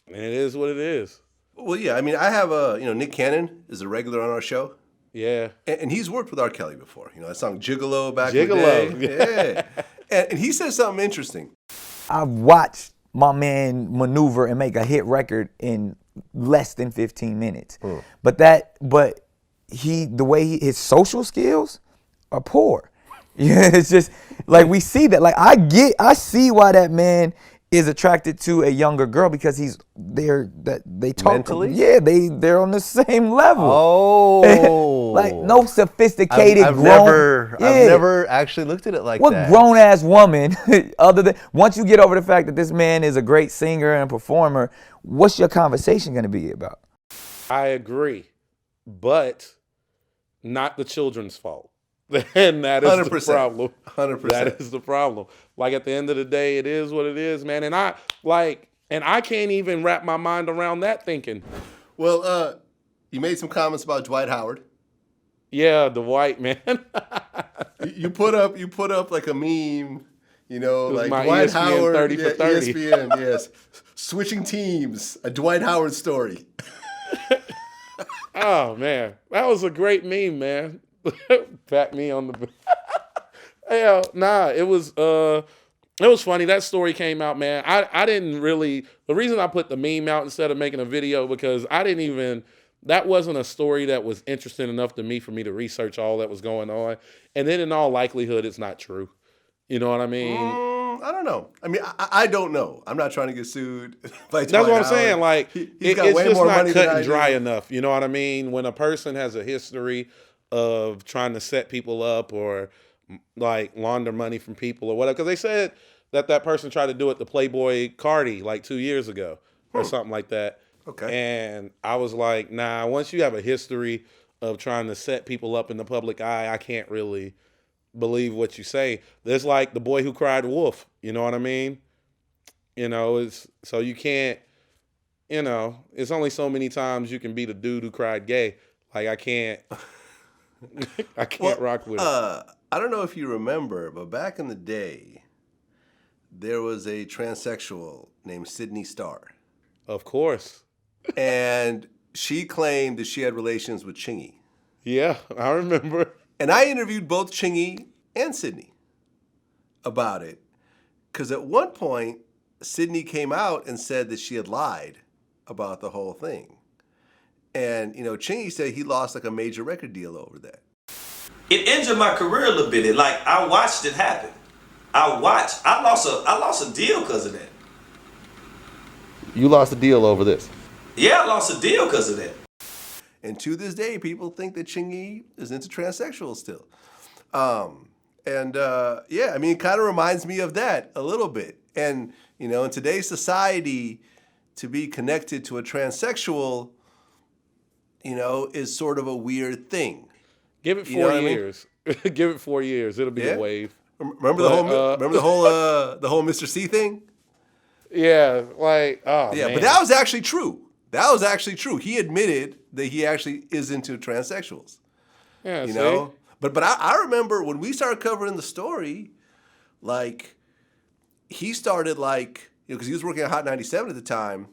And it is what it is. Well, yeah. I mean, I have Nick Cannon is a regular on our show. Yeah. And he's worked with R. Kelly before. That song Gigolo back in the day. Yeah. And he said something interesting. I've watched my man maneuver and make a hit record in less than 15 minutes. But his social skills are poor. Yeah, it's just like we see that. Like I see why that man is attracted to a younger girl because they talk mentally. Yeah, they're on the same level. Oh, like no sophisticated. I've never actually looked at it like that. What grown ass woman, other than once you get over the fact that this man is a great singer and performer, what's your conversation going to be about? I agree, but not the children's fault. And that is 100%. The problem. 100%. That is the problem. Like at the end of the day, it is what it is, man. And I can't even wrap my mind around that thinking. Well, you made some comments about Dwight Howard. Yeah, the white man. you put up like a meme, like Dwight ESPN Howard 30 for 30. ESPN, yes. Switching teams, a Dwight Howard story. Oh man, that was a great meme, man. Pat me on the hell nah, it was funny. That story came out, man. I didn't really, the reason I put the meme out instead of making a video because that wasn't a story that was interesting enough to me for me to research all that was going on. And then in all likelihood it's not true. You know what I mean? I don't know. I mean, I don't know. I'm not trying to get sued. That's what I'm saying. Like it's just not cut and dry enough. You know what I mean? When a person has a history of trying to set people up or like launder money from people or whatever. Because they said that person tried to do it to Playboy Cardi like 2 years ago or something like that. Okay. And I was like, nah, once you have a history of trying to set people up in the public eye, I can't really believe what you say. There's like the boy who cried wolf. You know what I mean? So you can't, it's only so many times you can be the dude who cried gay. Like I can't rock with it. I don't know if you remember, but back in the day, there was a transsexual named Sydney Starr. Of course. And she claimed that she had relations with Chingy. Yeah, I remember. And I interviewed both Chingy and Sydney about it. Because at one point, Sydney came out and said that she had lied about the whole thing. And, Chingy said he lost like a major record deal over that. It injured my career a little bit. I watched it happen. I lost a deal because of that. You lost a deal over this? Yeah, I lost a deal because of that. And to this day, people think that Chingy is into transsexuals still. It kind of reminds me of that a little bit. And, in today's society, to be connected to a transsexual, is sort of a weird thing. Give it 4 years. Give it 4 years. It'll be a wave. Remember the whole Mr. C thing? Yeah, man. But that was actually true. He admitted that he actually is into transsexuals. Yeah, see? But I remember when we started covering the story, he started because he was working at Hot 97 at the time,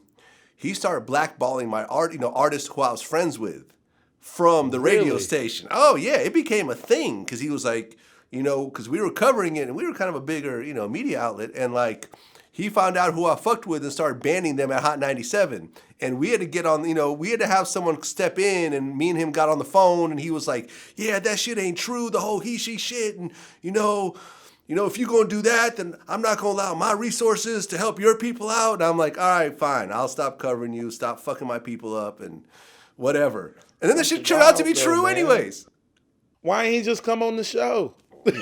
he started blackballing my artists who I was friends with from the radio station. Oh yeah, it became a thing because he was because we were covering it and we were kind of a bigger, media outlet, and he found out who I fucked with and started banning them at Hot 97. And we had to get on, we had to have someone step in, and me and him got on the phone, and he was like, yeah, that shit ain't true, the whole he, she shit. And, if you're going to do that, then I'm not going to allow my resources to help your people out. And I'm like, all right, fine. I'll stop covering you, stop fucking my people up, and whatever. And then the shit turned out to be true anyways. Why ain't he just come on the show? Yeah.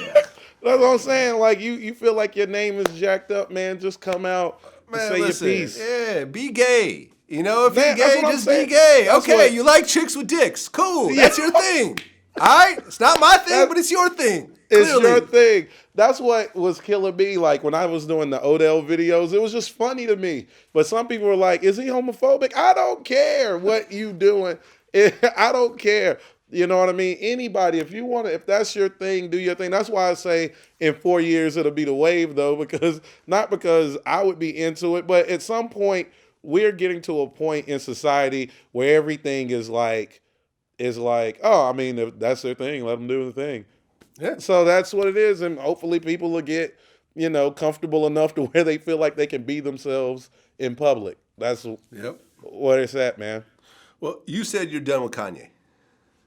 That's what I'm saying. You feel like your name is jacked up, man. Just come out and say your piece. Yeah, be gay. If you're gay, just be gay. Okay, you like chicks with dicks. Cool. That's your thing. All right? It's not my thing, but it's your thing. Clearly. It's your thing. That's what was killing me. When I was doing the Odell videos, it was just funny to me. But some people were like, is he homophobic? I don't care what you doing. I don't care. You know what I mean? Anybody, if that's your thing, do your thing. That's why I say in 4 years it'll be the wave, though, not because I would be into it, but at some point we're getting to a point in society where everything is if that's their thing, let them do the thing. Yeah. So that's what it is, and hopefully people will get, comfortable enough to where they feel like they can be themselves in public. That's what it's at, man. Well, you said you're done with Kanye.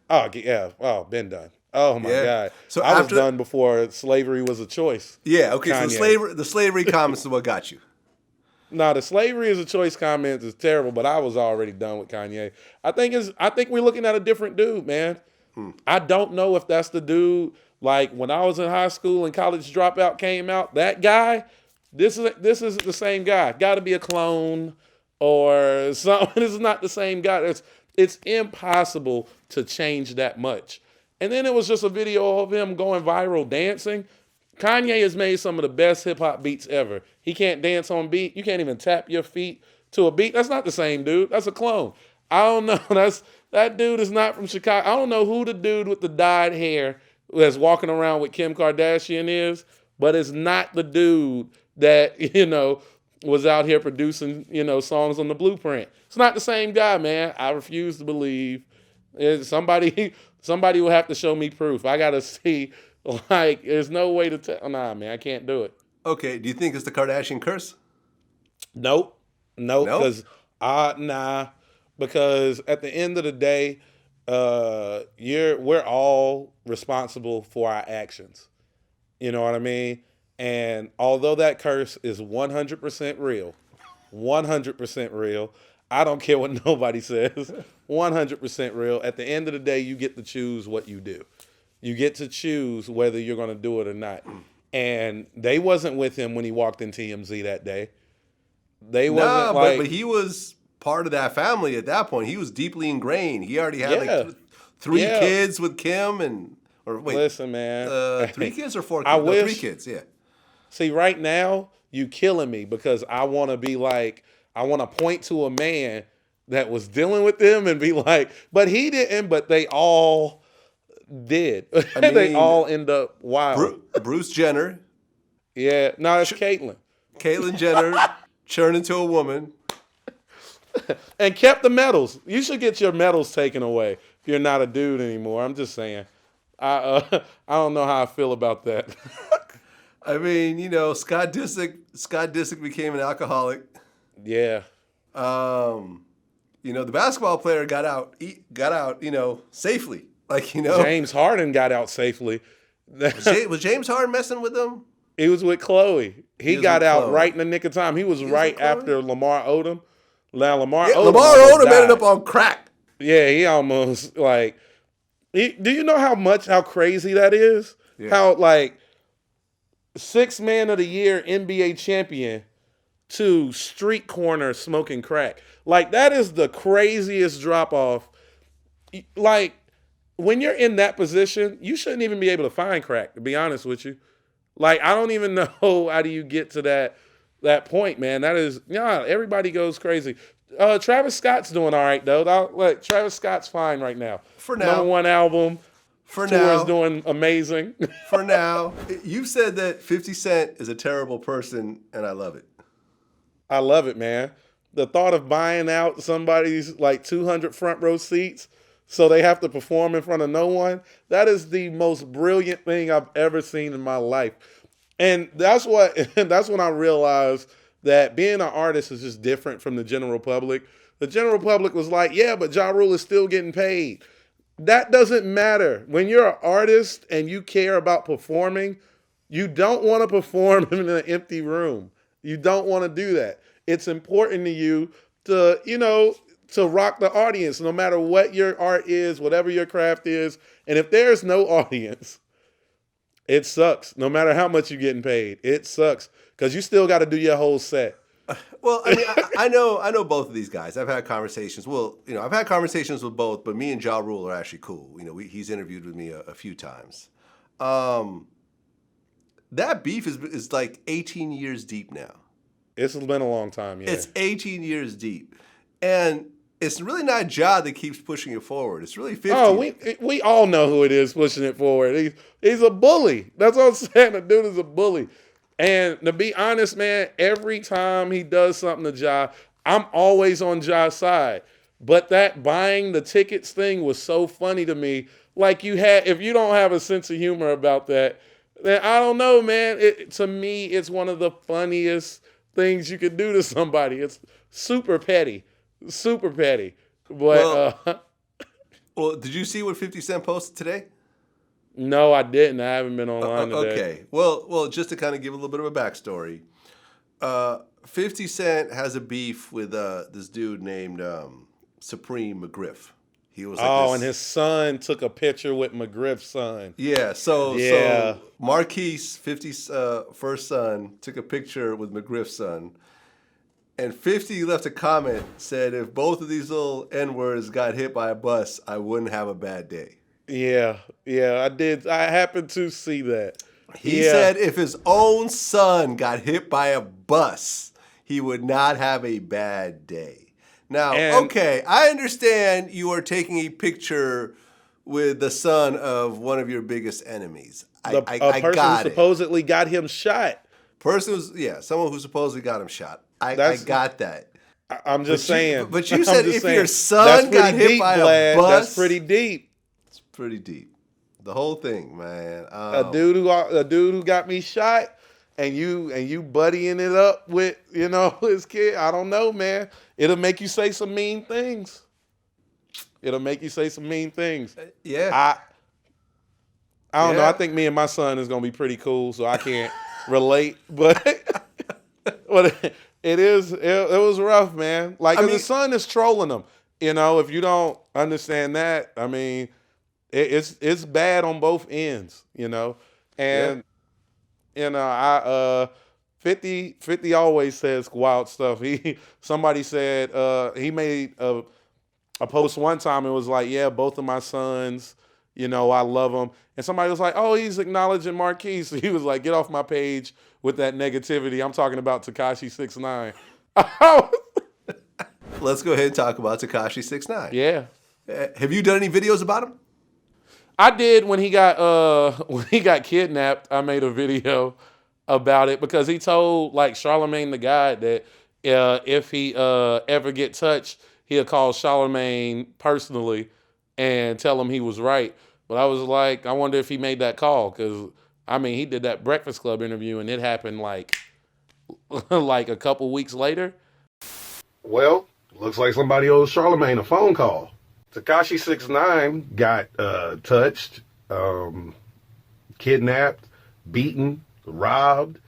Oh, yeah. Oh, been done. Oh, my God. So I was done before slavery was a choice. Yeah, okay. Kanye. So the slavery comments is what got you. No, the slavery is a choice comments is terrible, but I was already done with Kanye. I think we're looking at a different dude, man. I don't know if that's the dude, when I was in high school and College Dropout came out, that guy, this is the same guy. Got to be a clone or something. This is not the same guy. It's impossible to change that much. And then it was just a video of him going viral dancing. Kanye has made some of the best hip-hop beats ever. He can't dance on beat. You can't even tap your feet to a beat. That's not the same dude. That's a clone. I don't know. That dude is not from Chicago. I don't know who the dude with the dyed hair that's walking around with Kim Kardashian is, but it's not the dude that, was out here producing, songs on the Blueprint. It's not the same guy, man. I refuse to believe. Somebody will have to show me proof. I got to see, there's no way to tell. Nah, man, I can't do it. Okay, do you think it's the Kardashian curse? Nope. Because because at the end of the day, we're all responsible for our actions. You know what I mean? And although that curse is 100% real, 100% real, I don't care what nobody says, 100% real. At the end of the day, you get to choose what you do. You get to choose whether you're going to do it or not. And they wasn't with him when he walked in TMZ that day. They wasn't but he was part of that family at that point. He was deeply ingrained. He already had three kids with Kim listen, man. 3 kids or 4 kids? 3 kids, yeah. See, right now, you killing me because I want to be like, I want to point to a man that was dealing with them and be like, but he didn't, but they all did. They all end up wild. Bruce Jenner. Yeah, no, it's Caitlyn. Caitlyn Jenner turned into a woman. And kept the medals. You should get your medals taken away if you're not a dude anymore. I'm just saying. I don't know how I feel about that. I mean, Scott Disick became an alcoholic. Yeah. The basketball player got out, safely. James Harden got out safely. Was James Harden messing with them? He was with Chloe. He got out right in the nick of time. He was right after Lamar Odom. Now Lamar Odom ended up on crack. Yeah, he almost do you know how crazy that is? Yeah. How 6 Man of the Year NBA champion to street corner smoking crack. That is the craziest drop off. When you're in that position, you shouldn't even be able to find crack, to be honest with you. I don't even know how do you get to that point, man. That is, everybody goes crazy. Travis Scott's doing all right, though. Travis Scott's fine right now. For now. #1 album. For tour now. is doing amazing. For now. You said that 50 Cent is a terrible person, and I love it. I love it, man. The thought of buying out somebody's 200 front row seats so they have to perform in front of no one, that is the most brilliant thing I've ever seen in my life. And that's when I realized that being an artist is just different from the general public. The general public was like, yeah, but Ja Rule is still getting paid. That doesn't matter. When you're an artist and you care about performing, you don't want to perform in an empty room. You don't want to do that. It's important to you to rock the audience, no matter what your art is, whatever your craft is. And if there's no audience, it sucks. No matter how much you're getting paid, it sucks because you still got to do your whole set. Well, I mean, I know both of these guys. I've had conversations. Well, I've had conversations with both, but me and Ja Rule are actually cool. He's interviewed with me a few times. That beef is 18 years deep now. It's been a long time, yeah. It's 18 years deep. And it's really not Ja that keeps pushing it forward. It's really 50. Oh, we all know who it is pushing it forward. He's a bully. That's what I'm saying. The dude is a bully. And to be honest, man, every time he does something to Ja, I'm always on Ja's side. But that buying the tickets thing was so funny to me. If you don't have a sense of humor about that, then I don't know, man. To me, it's one of the funniest things you could do to somebody. It's super petty. Super petty. But well, did you see what 50 Cent posted today? No, I didn't. I haven't been online today. Okay. Well, just to kind of give a little bit of a backstory, 50 Cent has a beef with this dude named Supreme McGriff. He was and his son took a picture with McGriff's son. Yeah. So Marquise, 50's first son, took a picture with McGriff's son. And 50 left a comment, said, if both of these little N-words got hit by a bus, I wouldn't have a bad day. Yeah, I did. I happened to see that. He said if his own son got hit by a bus, he would not have a bad day. Now, okay, I understand you are taking a picture with the son of one of your biggest enemies. I person got who supposedly got him shot. Someone who supposedly got him shot. I got that. I'm just saying. But you said if your son got hit by a bus. That's pretty deep. It's pretty deep. The whole thing, man. A dude who got me shot, and you buddying it up with his kid. I don't know, man. It'll make you say some mean things. Yeah. I don't know. I think me and my son is gonna be pretty cool, so I can't relate. But it was rough, man. His son is trolling him. If you don't understand that, I mean, it's bad on both ends. And 50 always says wild stuff. Somebody said he made a post one time and was like, yeah, both of my sons, I love them. And somebody was like, oh, he's acknowledging Marquise. He was like, get off my page with that negativity. I'm talking about Tekashi 6ix9ine. let's go ahead and talk about Tekashi 6ix9ine. Yeah. Have you done any videos about him? I did when he got kidnapped. I made a video about it because he told like Charlemagne the God that if he ever get touched, he'll call Charlemagne personally and tell him he was right. But I was like, I wonder if he made that call because I mean he did that Breakfast Club interview and it happened like a couple weeks later. Well, looks like somebody owes Charlemagne a phone call. Tekashi 6ix9ine got touched, kidnapped, beaten, robbed.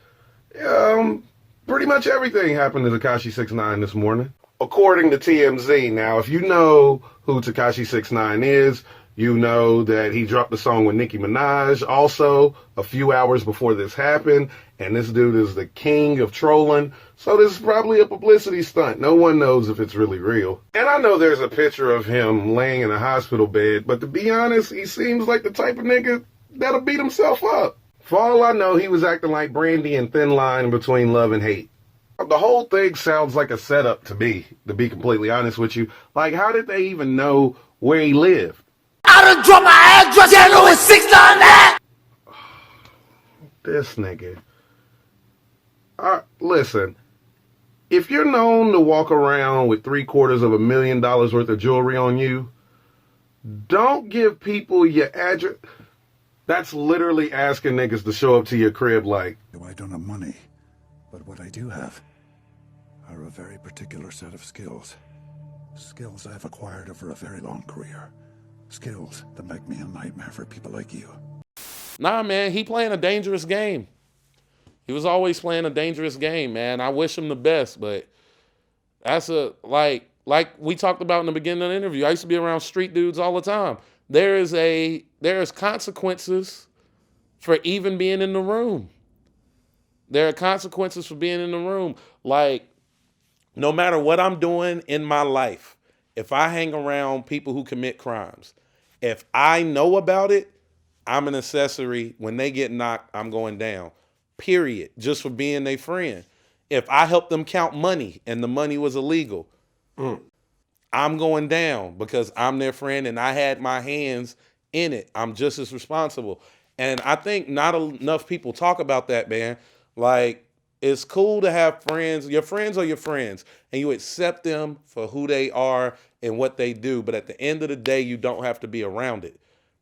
Pretty much everything happened to Tekashi 6ix9ine this morning. According to TMZ, now if you know who Tekashi 6ix9ine is, you know that he dropped the song with Nicki Minaj also a few hours before this happened, and this dude is the king of trolling, so this is probably a publicity stunt. No one knows if it's really real. And I know there's a picture of him laying in a hospital bed, but to be honest, he seems like the type of nigga that'll beat himself up. For all I know, he was acting like Brandy in Thin Line between love and hate. The whole thing sounds like a setup to me, to be completely honest with you. Like, how did they even know where he lived? I done dropped my address, you know it's 6ix9ine. This nigga. Listen, if you're known to walk around with $750,000 worth of jewelry on you, don't give people your address. That's literally asking niggas to show up to your crib like, I don't have money, but what I do have are a very particular set of skills. Skills I've acquired over a very long career. Skills that make me a nightmare for people like you. Nah, man, he playing a dangerous game. He was always playing a dangerous game, man. I wish him the best, but that's like we talked about in the beginning of the interview. I used to be around street dudes all the time. There is consequences for even being in the room. There are consequences for being in the room. Like, no matter what I'm doing in my life, if I hang around people who commit crimes, if I know about it, I'm an accessory. When they get knocked, I'm going down. Period. Just for being their friend. If I helped them count money and the money was illegal, I'm going down because I'm their friend and I had my hands in it. I'm just as responsible. And I think not enough people talk about that, man. Like, it's cool to have friends. Your friends are your friends, and you accept them for who they are and what they do. But at the end of the day, you don't have to be around it.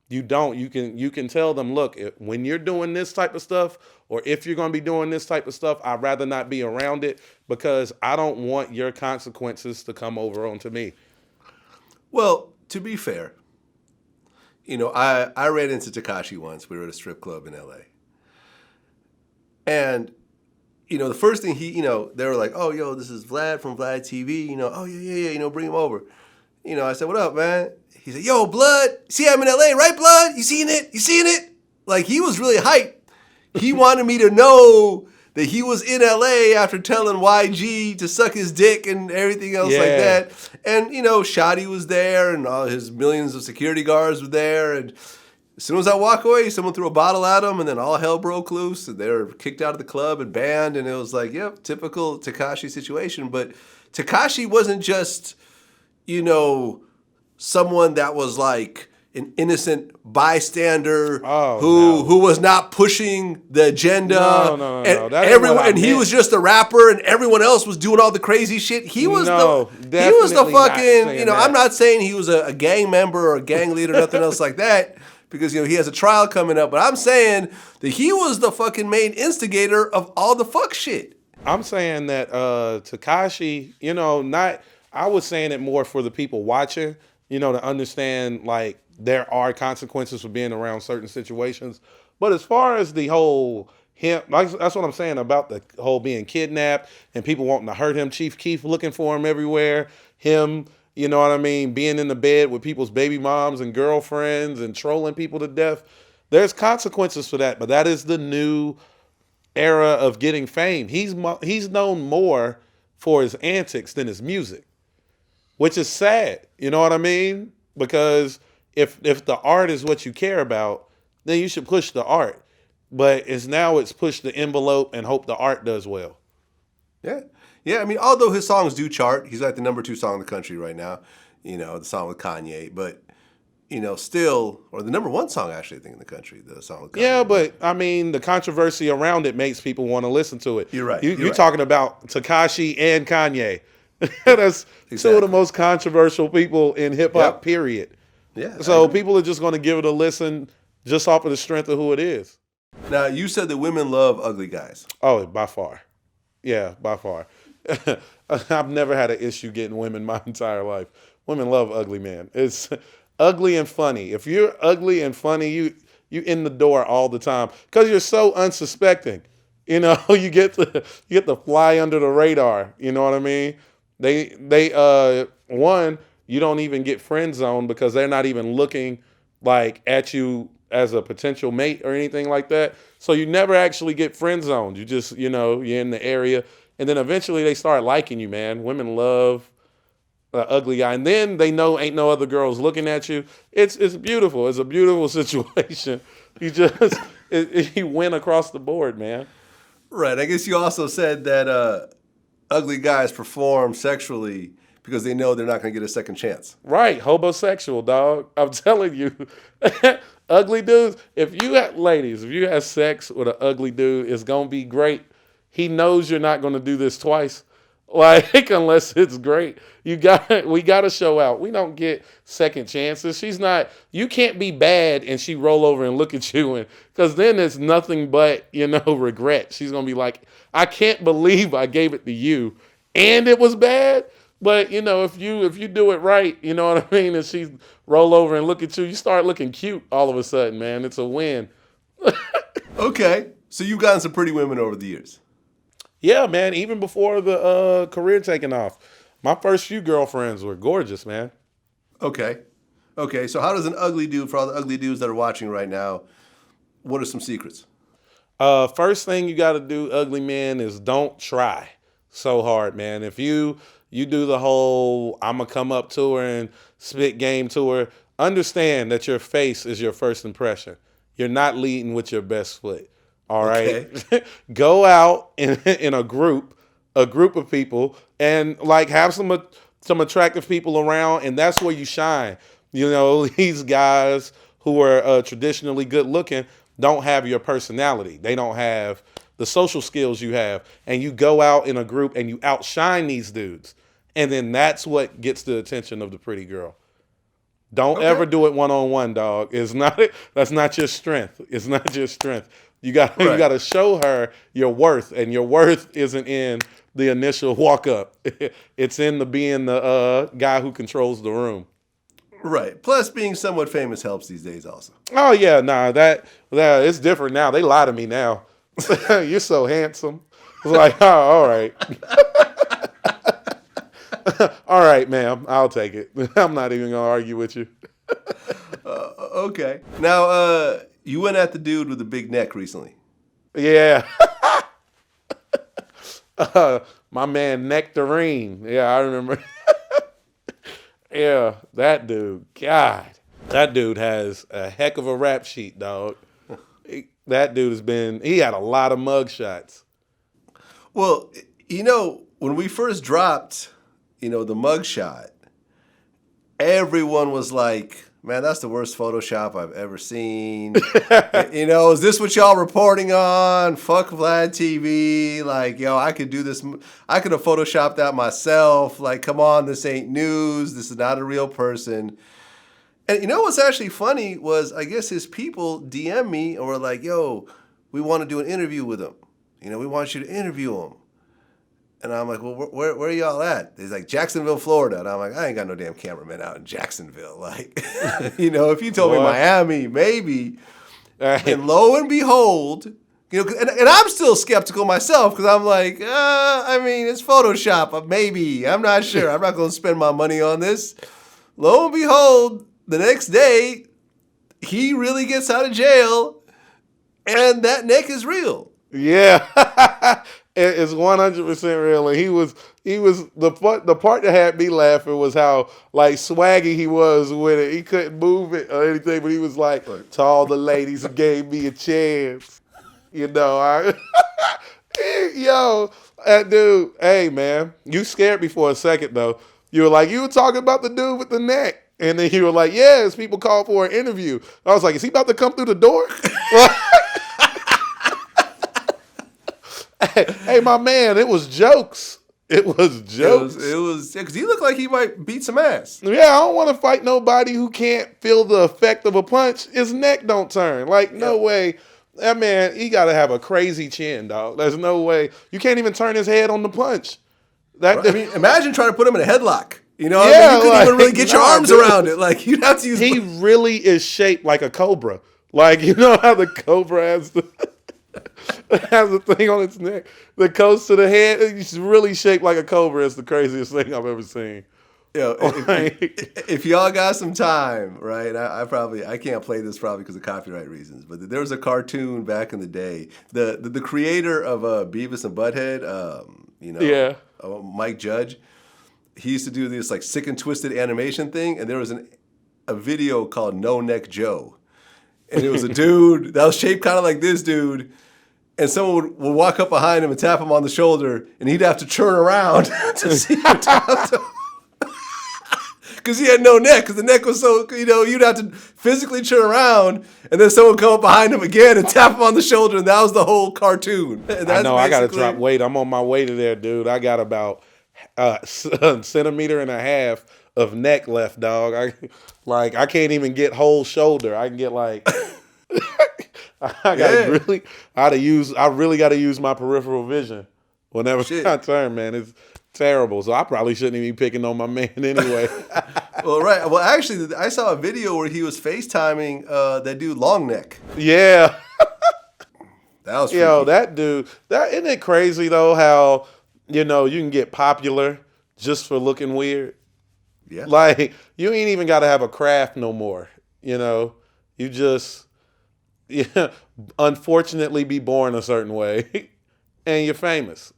You don't. You can tell them, look, when you're doing this type of stuff, or if you're going to be doing this type of stuff, I'd rather not be around it because I don't want your consequences to come over onto me. Well, to be fair, I ran into Tekashi once. We were at a strip club in LA. And the first thing they were like, oh, yo, this is Vlad from VladTV. Oh, yeah, bring him over. I said, what up, man? He said, yo, Blood, see, I'm in LA, right, Blood? You seeing it? Like, he was really hyped. He wanted me to know that he was in LA after telling YG to suck his dick and everything else like that. And, Shotty was there and all his millions of security guards were there. And as soon as I walk away, someone threw a bottle at him, and then all hell broke loose, and they were kicked out of the club and banned, and it was like, yep, typical Tekashi situation. But Tekashi wasn't just, someone that was like an innocent bystander who was not pushing the agenda. No. And everyone, and he was just a rapper, and everyone else was doing all the crazy shit. He was the fucking, I'm not saying he was a gang member or a gang leader, nothing else like that. Because, he has a trial coming up. But I'm saying that he was the fucking main instigator of all the fuck shit. I'm saying that Tekashi, I was saying it more for the people watching, to understand, like, there are consequences for being around certain situations. But as far as the whole that's what I'm saying about the whole being kidnapped and people wanting to hurt him, Chief Keef looking for him everywhere, him... You know what I mean? Being in the bed with people's baby moms and girlfriends and trolling people to death. There's consequences for that, but that is the new era of getting fame. He's known more for his antics than his music, which is sad. You know what I mean? Because if the art is what you care about, then you should push the art. But it's push the envelope and hope the art does well. Yeah. Yeah, I mean, although his songs do chart, he's like the #2 song in the country right now. You know, the song with Kanye, but you know, still, or the #1 song actually, I think in the country, the song with Kanye. Yeah, but I mean, the controversy around it makes people want to listen to it. You're right. You're talking about Tekashi and Kanye. That's two of the most controversial people in hip hop. Period. Yeah. So people are just going to give it a listen just off of the strength of who it is. Now, you said that women love ugly guys. Oh, by far. Yeah, by far. I've never had an issue getting women my entire life. Women love ugly men. It's ugly and funny. If you're ugly and funny, you in the door all the time because you're so unsuspecting. You know, you get to fly under the radar. You know what I mean? They one, you don't even get friend zoned because they're not even looking like at you as a potential mate or anything like that. So you never actually get friend zoned. You just, you know, you're in the area. And then eventually they start liking you, man. Women love an ugly guy. And then they know ain't no other girls looking at you. It's beautiful. It's a beautiful situation. You win across the board, man. Right. I guess you also said that ugly guys perform sexually because they know they're not going to get a second chance. Right. Hobo Sexual, dog. I'm telling you. Ugly dudes. If you have sex with an ugly dude, it's going to be great. He knows you're not going to do this twice. Like, unless it's great. We got to show out. We don't get second chances. You can't be bad and she roll over and look at you, because then it's nothing but, you know, regret. She's going to be like, I can't believe I gave it to you and it was bad. But, you know, if you do it right, you know what I mean, and she roll over and look at you, you start looking cute all of a sudden, man. It's a win. Okay. So you've gotten some pretty women over the years. Yeah, man, even before the career taking off. My first few girlfriends were gorgeous, man. Okay. So how does an ugly dude, for all the ugly dudes that are watching right now, what are some secrets? First thing you got to do, ugly man, is don't try so hard, man. If you do the whole I'm going to come up to her and spit game to her, understand that your face is your first impression. You're not leading with your best foot. All right. Okay. Go out in a group of people and like have some attractive people around, and that's where you shine. You know, these guys who are traditionally good looking don't have your personality. They don't have the social skills you have, and you go out in a group and you outshine these dudes, and then that's what gets the attention of the pretty girl. Don't ever do it one-on-one, dog. That's not your strength. It's not your strength. You got to show her your worth, and your worth isn't in the initial walk up. It's in being the guy who controls the room. Right. Plus, being somewhat famous helps these days also. Oh yeah, that it's different now. They lie to me now. You're so handsome. It's like, oh, all right. All right, ma'am. I'll take it. I'm not even gonna argue with you. Okay. Now, you went at the dude with the big neck recently. Yeah. My man Nectarine. Yeah, I remember. Yeah, that dude. God. That dude has a heck of a rap sheet, dog. That dude he had a lot of mug shots. Well, you know, when we first dropped, you know, the mug shot, everyone was like, man, that's the worst Photoshop I've ever seen. You know, is this what y'all reporting on? Fuck VladTV. Like, yo, I could do this. I could have Photoshopped that myself. Like, come on, this ain't news. This is not a real person. And you know what's actually funny was, I guess his people DM me and were like, yo, we want to do an interview with him. You know, we want you to interview him. And I'm like, well, where are y'all at? He's like, Jacksonville, Florida. And I'm like, I ain't got no damn cameraman out in Jacksonville. Like, you know, if you told me Miami, maybe. And lo and behold, you know, and I'm still skeptical myself because I'm like, I mean, it's Photoshop. Maybe. I'm not sure. I'm not going to spend my money on this. Lo and behold, the next day, he really gets out of jail, and that neck is real. Yeah. It's 100% real, and he was the part that had me laughing was how like swaggy he was with it. He couldn't move it or anything, but he was like, to all the ladies who gave me a chance, you know. Dude, hey, man. You scared me for a second, though. You were like, you were talking about the dude with the neck. And then you were like, yes, people called for an interview. I was like, is he about to come through the door? Hey, my man, it was jokes. It was jokes. It was because he looked like he might beat some ass. Yeah, I don't want to fight nobody who can't feel the effect of a punch. His neck don't turn. Like, no way. That man, he got to have a crazy chin, dog. There's no way. You can't even turn his head on the punch. I mean, imagine trying to put him in a headlock. You know, Yeah, I mean, you couldn't even really get your arms around it. Like, you'd have to use. He really is shaped like a cobra. Like, you know how the cobra has the thing on its neck that goes to the head? It's really shaped like a cobra. It's the craziest thing I've ever seen. You know, if y'all got some time, right? I can't play this probably because of copyright reasons, but there was a cartoon back in the day. The creator of Beavis and Butthead, Mike Judge, he used to do this like sick and twisted animation thing, and there was a video called No Neck Joe, and it was a dude that was shaped kind of like this dude. And someone would walk up behind him and tap him on the shoulder, and he'd have to turn around to see who tapped him. Because he had no neck, because the neck was so, you'd have to physically turn around, and then someone come up behind him again and tap him on the shoulder, and that was the whole cartoon. I know, I got to drop weight. I'm on my way to there, dude. I got about a centimeter and a half of neck left, dog. I can't even get whole shoulder. I can get like... I really got to use my peripheral vision whenever I turn, man. It's terrible. So I probably shouldn't even be picking on my man anyway. Well, right. Well, actually, I saw a video where he was FaceTiming that dude Long Neck. Yeah. That was freaky. Yo, that dude. Isn't it crazy though how you can get popular just for looking weird? Yeah. Like you ain't even got to have a craft no more. You just. Unfortunately be born a certain way and you're famous.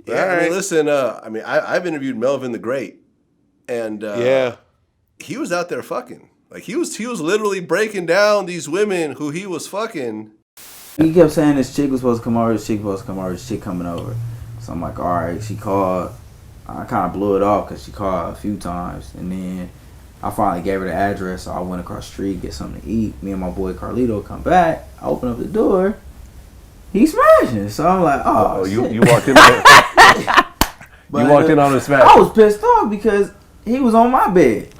Yeah, right. I mean, listen, I've interviewed Melvin the Great, and he was out there fucking. Like he was literally breaking down these women who he was fucking. He kept saying this chick was supposed to come over, this chick coming over. So I'm like, all right, she called. I kind of blew it off because she called a few times, and then I finally gave her the address, so I went across the street, get something to eat. Me and my boy Carlito come back. I open up the door. He's smashing. So I'm like, oh, you walked in on you walked in on the smash. I was pissed off because he was on my bed.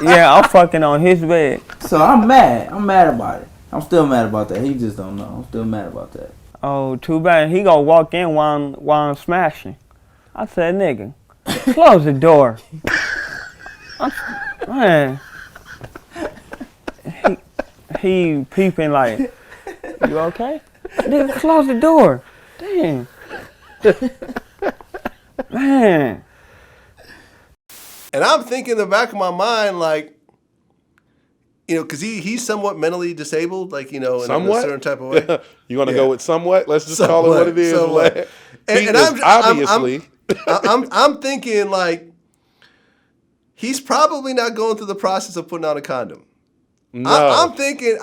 Yeah, I'm fucking on his bed. So I'm mad. I'm mad about it. I'm still mad about that. He just don't know. I'm still mad about that. Oh, too bad. He gonna walk in while I'm smashing. I said, nigga, close the door. Man, he peeping like, you okay? Nigga, close the door. Damn. Man. And I'm thinking in the back of my mind, like, because he's somewhat mentally disabled, like, in a certain type of way. You want to go with somewhat? Let's just call it what it is. Somewhat. And I'm thinking, like, he's probably not going through the process of putting on a condom. No. I'm thinking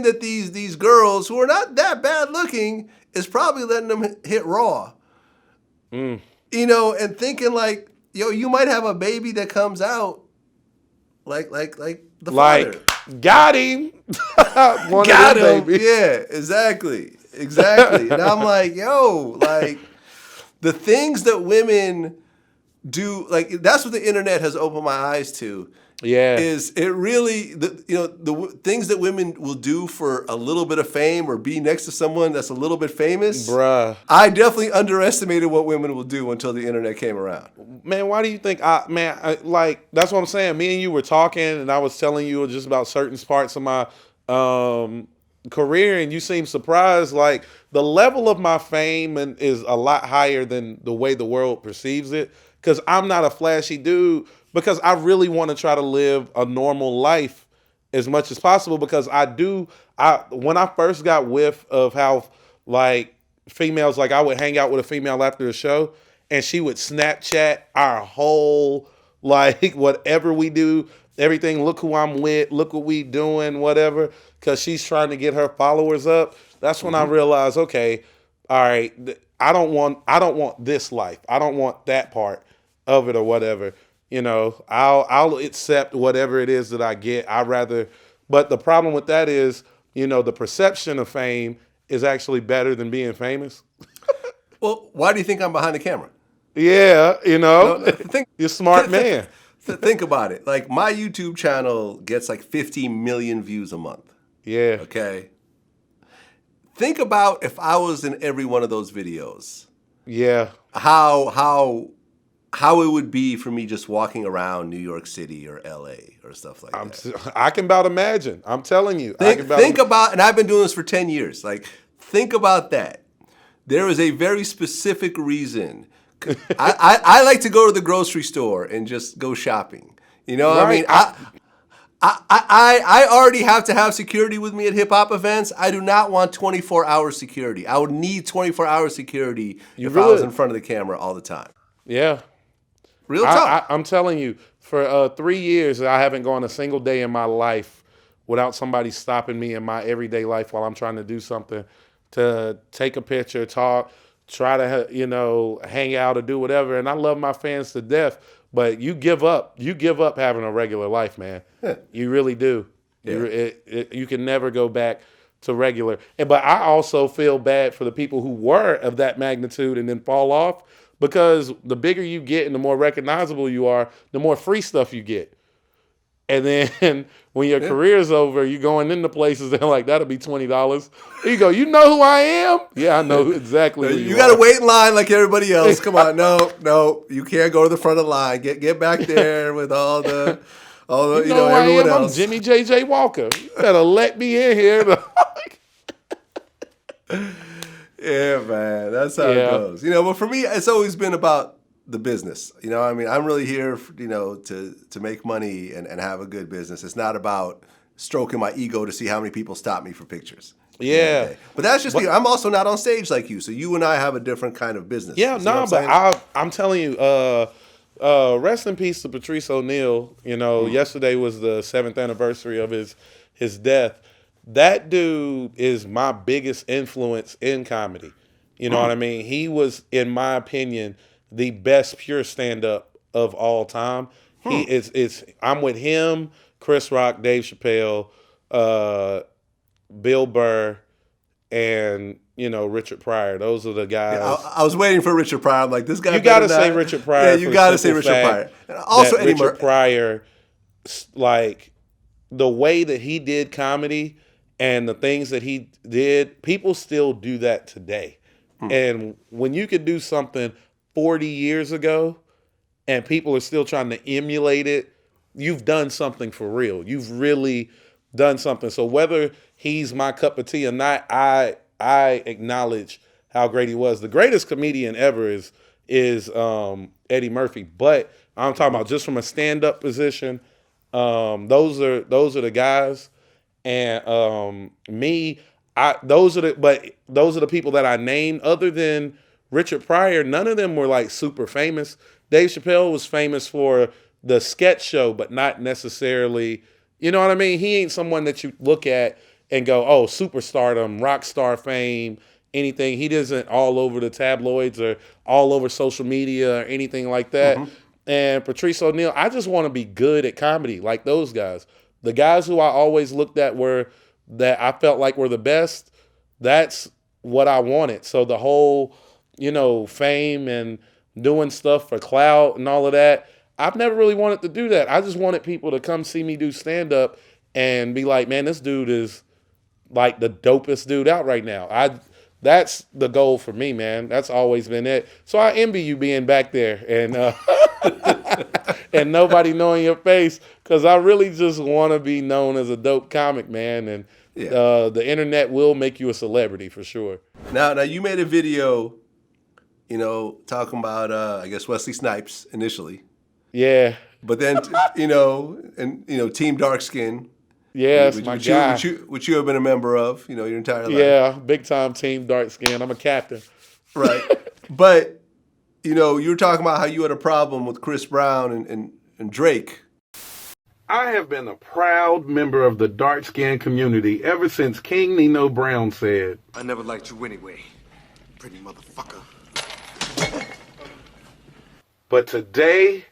that these girls who are not that bad looking is probably letting them hit raw. And thinking like, you might have a baby that comes out like the father. Got him. Got him. Babies. Yeah, exactly. And I'm like, the things that women do, like, that's what the internet has opened my eyes to. Yeah. Is it really, the things that women will do for a little bit of fame or be next to someone that's a little bit famous? Bruh. I definitely underestimated what women will do until the internet came around. Man, why do you think, that's what I'm saying. Me and you were talking and I was telling you just about certain parts of my career and you seem surprised. Like, the level of my fame is a lot higher than the way the world perceives it. Because I'm not a flashy dude, because I really want to try to live a normal life as much as possible. Because when I first got whiff of how, like, females, like, I would hang out with a female after the show, and she would Snapchat our whole, like, whatever we do, everything, look who I'm with, look what we doing, whatever, because she's trying to get her followers up. That's when I realized, okay, all right, I don't want this life. I don't want that part of it or whatever. You know, I'll accept whatever it is that I get. But the problem with that is, you know, the perception of fame is actually better than being famous. Well, why do you think I'm behind the camera? Yeah, you know, you're a smart man. Think about it. Like, my YouTube channel gets like 50 million views a month. Yeah. Okay. Think about if I was in every one of those videos. Yeah. How it would be for me just walking around New York City or LA or stuff like that. I can about imagine. I'm telling you. Think about, and I've been doing this for 10 years. Like, think about that. There is a very specific reason. I like to go to the grocery store and just go shopping. You know what Right. I mean? I already have to have security with me at hip-hop events. I do not want 24-hour security. I would need 24-hour security if I was in front of the camera all the time. Yeah. Real talk. I'm telling you, for 3 years, I haven't gone a single day in my life without somebody stopping me in my everyday life while I'm trying to do something, to take a picture, talk, try to, you know, hang out or do whatever. And I love my fans to death, but you give up having a regular life, man. Yeah. You really do. Yeah. You can never go back to regular. But I also feel bad for the people who were of that magnitude and then fall off, because the bigger you get and the more recognizable you are, the more free stuff you get. And then when your career's over, you're going into places that are like, that'll be $20. You go, you know who I am? Yeah, I know exactly who you got to wait in line like everybody else. Come on, no, you can't go to the front of the line. Get back there with all the you know everyone else. I'm Jimmy J.J. Walker. You better let me in here. Yeah, man, that's how it goes. You know, but for me, it's always been about the business. You know, I mean, I'm really here, you know, to make money and have a good business. It's not about stroking my ego to see how many people stop me for pictures. Yeah. But that's just me. I'm also not on stage like you, so you and I have a different kind of business. Yeah, I'm telling you, rest in peace to Patrice O'Neal. You know, yesterday was the 7th anniversary of his death. That dude is my biggest influence in comedy. You know what I mean? He was, in my opinion, the best pure stand-up of all time. I'm with him, Chris Rock, Dave Chappelle, Bill Burr, and, you know, Richard Pryor. Those are the guys. Yeah, I was waiting for Richard Pryor. I'm like, this guy. You got to say Richard Pryor. Yeah, you got to say Richard Pryor. And also, Eddie Richard Pryor, like, the way that he did comedy and the things that he did, people still do that today. And when you could do something 40 years ago and people are still trying to emulate it, you've done something for real. You've really done something. So whether he's my cup of tea or not, I acknowledge how great he was. The greatest comedian ever is Eddie Murphy. But I'm talking about just from a stand-up position. Those are the guys. And those are the people that I named. Other than Richard Pryor, none of them were like super famous. Dave Chappelle was famous for the sketch show, but not necessarily, you know what I mean? He ain't someone that you look at and go, oh, superstardom, rock star fame, anything. He isn't all over the tabloids or all over social media or anything like that. And Patrice O'Neal, I just want to be good at comedy like those guys. The guys who I always looked at that I felt like were the best, that's what I wanted. So the whole, you know, fame and doing stuff for clout and all of that, I've never really wanted to do that. I just wanted people to come see me do stand-up and be like, man, this dude is like the dopest dude out right now. That's the goal for me, man. That's always been it. So I envy you being back there and and nobody knowing your face, because I really just want to be known as a dope comic, man. And the internet will make you a celebrity for sure. Now you made a video, you know, talking about I guess Wesley Snipes initially. Yeah. But then Team Dark Skin. Yeah, that's my guy. Which you have been a member of, you know, your entire life. Yeah, big time Team Dark Skin. I'm a captain. Right. But, you know, you were talking about how you had a problem with Chris Brown and Drake. I have been a proud member of the dark-skinned community ever since King Nino Brown said, I never liked you anyway. pretty motherfucker. But today,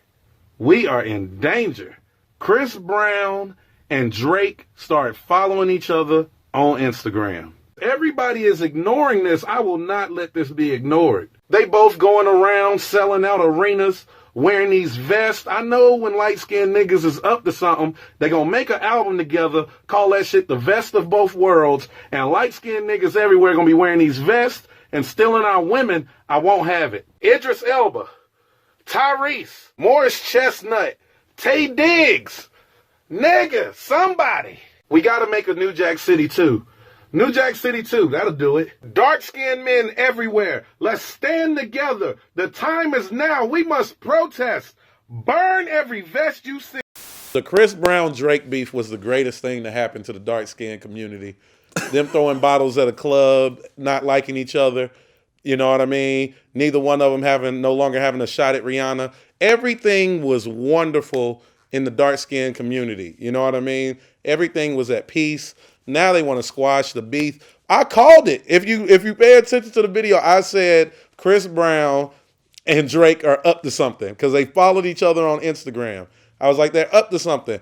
we are in danger. Chris Brown and Drake start following each other on Instagram. Everybody is ignoring this. I will not let this be ignored. They both going around selling out arenas, wearing these vests. I know when light-skinned niggas is up to something, they gonna make an album together, call that shit the Vest of Both Worlds, and light-skinned niggas everywhere gonna be wearing these vests and stealing our women. I won't have it. Idris Elba, Tyrese, Morris Chestnut, Tay Diggs, nigga, somebody. We gotta make a New Jack City 2. New Jack City 2, that'll do it. Dark-skinned men everywhere. Let's stand together. The time is now. We must protest. Burn every vest you see. The Chris Brown-Drake beef was the greatest thing to happen to the dark-skinned community. Them throwing bottles at a club, not liking each other. You know what I mean? Neither one of them no longer having a shot at Rihanna. Everything was wonderful in the dark-skinned community. You know what I mean? Everything was at peace. Now they want to squash the beef. I called it. If you pay attention to the video, I said Chris Brown and Drake are up to something because they followed each other on Instagram. I was like, they're up to something.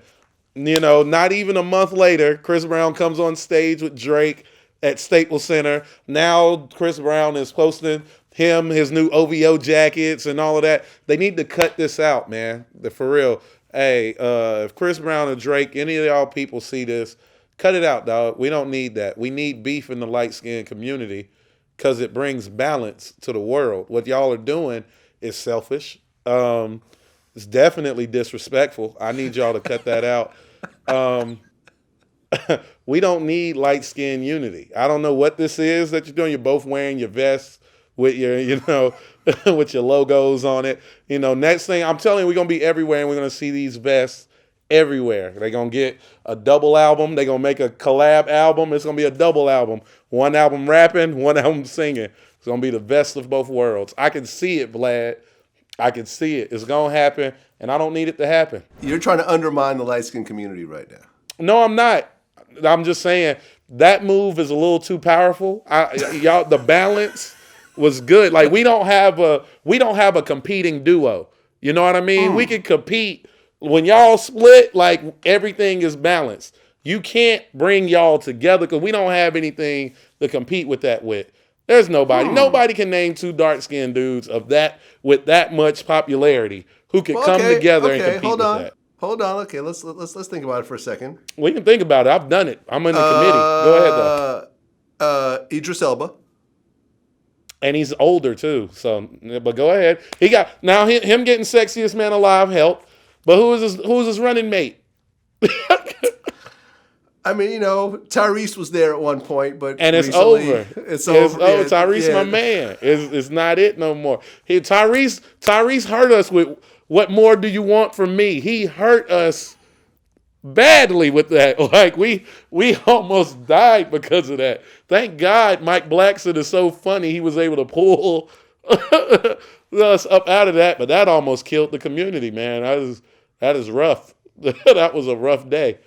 You know, not even a month later, Chris Brown comes on stage with Drake at Staples Center. Now Chris Brown is posting his new OVO jackets and all of that. They need to cut this out, man. For real. Hey, if Chris Brown and Drake, any of y'all people see this, cut it out, dog. We don't need that. We need beef in the light-skinned community because it brings balance to the world. What y'all are doing is selfish. It's definitely disrespectful. I need y'all to cut that out. We don't need light-skinned unity. I don't know what this is that you're doing. You're both wearing your vests with your, with your logos on it. Next thing, I'm telling you, we're going to be everywhere and we're going to see these vests everywhere. They're going to get a double album. They're going to make a collab album. It's going to be a double album. One album rapping, one album singing. It's going to be the best of both worlds. I can see it, Vlad. I can see it. It's going to happen, and I don't need it to happen. You're trying to undermine the light-skinned community right now. No, I'm not. I'm just saying that move is a little too powerful. Y'all, the balance was good. Like we don't have a competing duo. You know what I mean? We can compete. When y'all split, like everything is balanced. You can't bring y'all together because we don't have anything to compete with that with. There's nobody. Nobody can name two dark-skinned dudes with that much popularity who can come together and compete with that. Hold on. Okay, let's think about it for a second. We can think about it. I've done it. I'm in the committee. Go ahead, though. Idris Elba. And he's older too. So, but go ahead. Him getting sexiest man alive helped. But who is his running mate? I mean, Tyrese was there at one point, but and it's recently, over. It's over. Yeah, Tyrese, my man. It's not it no more. Tyrese hurt us with what more do you want from me? He hurt us badly with that. Like we almost died because of that. Thank God Mike Blackson is so funny he was able to pull us up out of that, but that almost killed the community, man. That is rough. That was a rough day.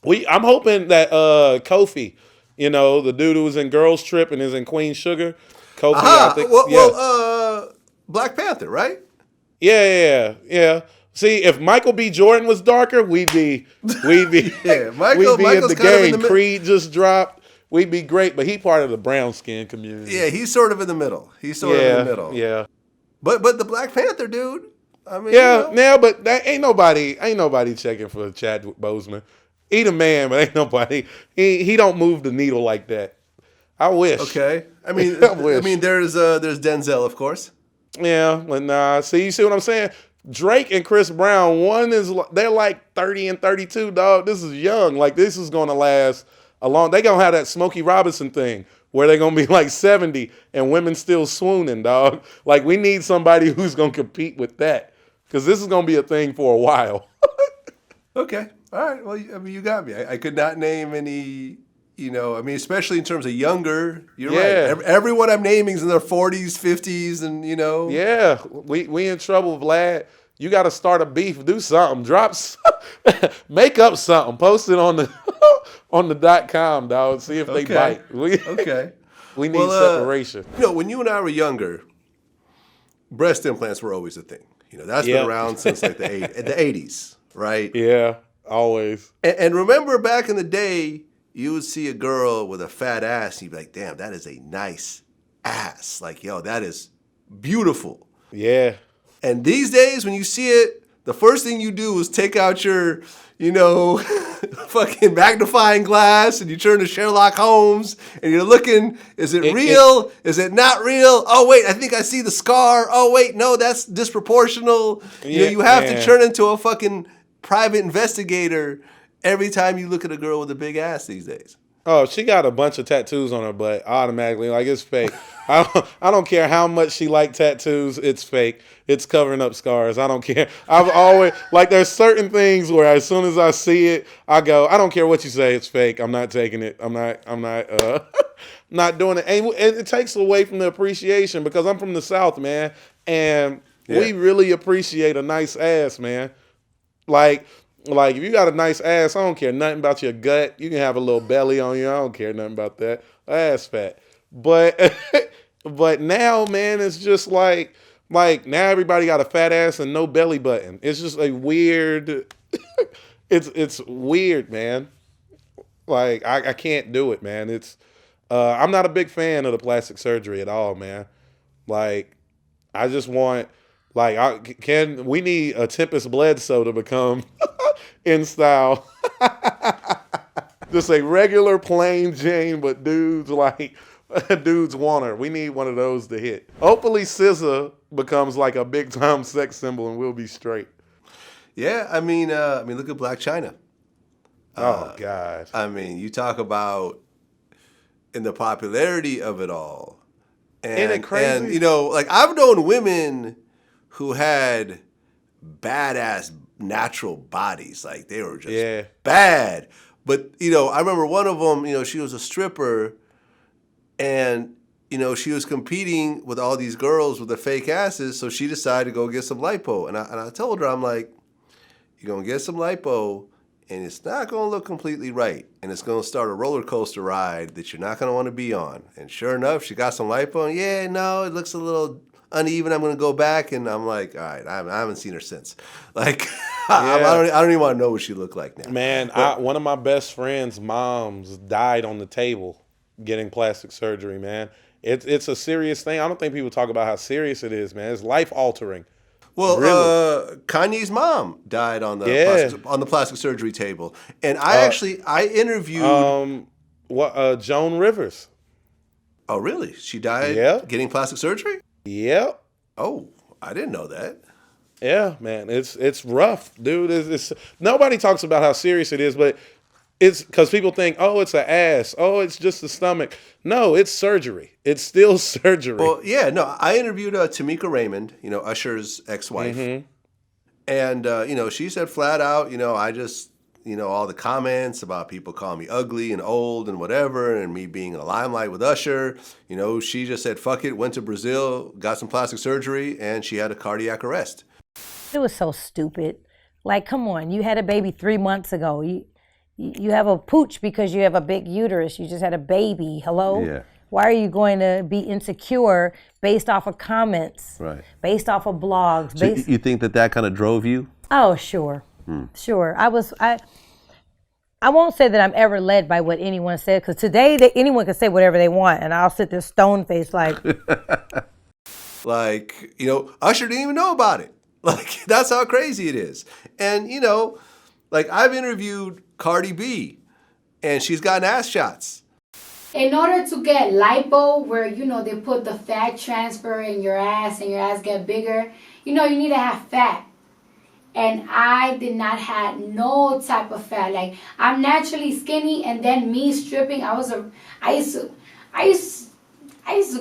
I'm hoping that Kofi, the dude who was in Girls Trip and is in Queen Sugar, Kofi, I think. Black Panther, right? Yeah. See, if Michael B. Jordan was darker, we'd be yeah, we'd be in the game. Creed just dropped. We'd be great, but he part of the brown skin community. Yeah, he's sort of in the middle. Yeah. But the Black Panther dude, I mean, but that ain't nobody checking for Chadwick Boseman. He the man, but ain't nobody. He don't move the needle like that. I wish. Okay. I mean, there's Denzel, of course. Yeah, but nah. See, you see what I'm saying? Drake and Chris Brown, they're like 30 and 32, dog. This is young. Like this is gonna last a long. They gonna have that Smokey Robinson thing where they're gonna be like 70 and women still swooning, dog. Like we need somebody who's gonna compete with that because this is gonna be a thing for a while. Okay. All right. Well, I mean, you got me. I could not name any, especially in terms of younger. You're right. Everyone I'm naming is in their 40s, 50s, and, Yeah. We in trouble, Vlad. You got to start a beef. Do something. Make up something. Post it on the .com, dog. See if they bite. Okay. We need separation. When you and I were younger, breast implants were always a thing. That's been around since like the 80s, right? Yeah, always. And remember back in the day, you would see a girl with a fat ass, and you'd be like, damn, that is a nice ass. Like, yo, that is beautiful. Yeah. And these days, when you see it, the first thing you do is take out your, fucking magnifying glass, and you turn to Sherlock Holmes, and you're looking, is it real? Is it not real? Oh, wait, I think I see the scar. Oh, wait, no, that's disproportional. You have to turn into a fucking private investigator every time you look at a girl with a big ass these days. Oh, she got a bunch of tattoos on her butt automatically. Like, it's fake. I don't care how much she liked tattoos. It's fake. It's covering up scars. I don't care. I've always, there's certain things where as soon as I see it, I go, I don't care what you say. It's fake. I'm not taking it. I'm not not doing it. And it takes away from the appreciation because I'm from the South, man. And we really appreciate a nice ass, man. Like, if you got a nice ass, I don't care nothing about your gut. You can have a little belly on you. I don't care nothing about that. Ass fat. But now, man, it's just like now everybody got a fat ass and no belly button. It's just a weird, it's weird, man. Like, I can't do it, man. I'm not a big fan of the plastic surgery at all, man. Like, I just want, we need a Tempest Bledsoe to become in style. Just a regular plain Jane, but dudes want her. We need one of those to hit. Hopefully SZA becomes like a big time sex symbol and we'll be straight. Yeah, I mean, look at Black China. Oh God. I mean, you talk about in the popularity of it all. Ain't it crazy? And I've known women who had badass natural bodies. Like, they were just bad. But, I remember one of them, she was a stripper and, she was competing with all these girls with their fake asses. So she decided to go get some lipo. And I told her, I'm like, you're going to get some lipo and it's not going to look completely right. And it's going to start a roller coaster ride that you're not going to want to be on. And sure enough, she got some lipo and it looks a little uneven. I'm going to go back. And I'm like, all right, I haven't seen her since. Like, I don't even want to know what she looked like now. Man, one of my best friend's moms died on the table getting plastic surgery, man. It's a serious thing. I don't think people talk about how serious it is, man. It's life altering. Well, really. Kanye's mom died on the plastic surgery table, and I interviewed Joan Rivers. Oh, really? She died getting plastic surgery? Yep. Oh, I didn't know that. Yeah, man, it's rough, dude. It's nobody talks about how serious it is, but it's because people think, oh, it's an ass, oh, it's just the stomach. No, it's surgery. It's still surgery. Well, yeah, no, I interviewed Tamika Raymond, Usher's ex-wife, and she said flat out, I just, all the comments about people calling me ugly and old and whatever, and me being in the limelight with Usher, she just said fuck it, went to Brazil, got some plastic surgery, and she had a cardiac arrest. It was so stupid. Like, come on, you had a baby 3 months ago. You have a pooch because you have a big uterus. You just had a baby. Hello? Yeah. Why are you going to be insecure based off of comments? Right. Based off of blogs? So you think that kind of drove you? Oh, sure. Sure. I won't say that I'm ever led by what anyone said, because today anyone can say whatever they want, and I'll sit there stone-faced like... Like, Usher didn't even know about it. Like, that's how crazy it is. And, I've interviewed Cardi B, and she's gotten ass shots. In order to get lipo, where, they put the fat transfer in your ass and your ass get bigger, you need to have fat. And I did not have no type of fat. Like, I'm naturally skinny, and then me stripping, I used to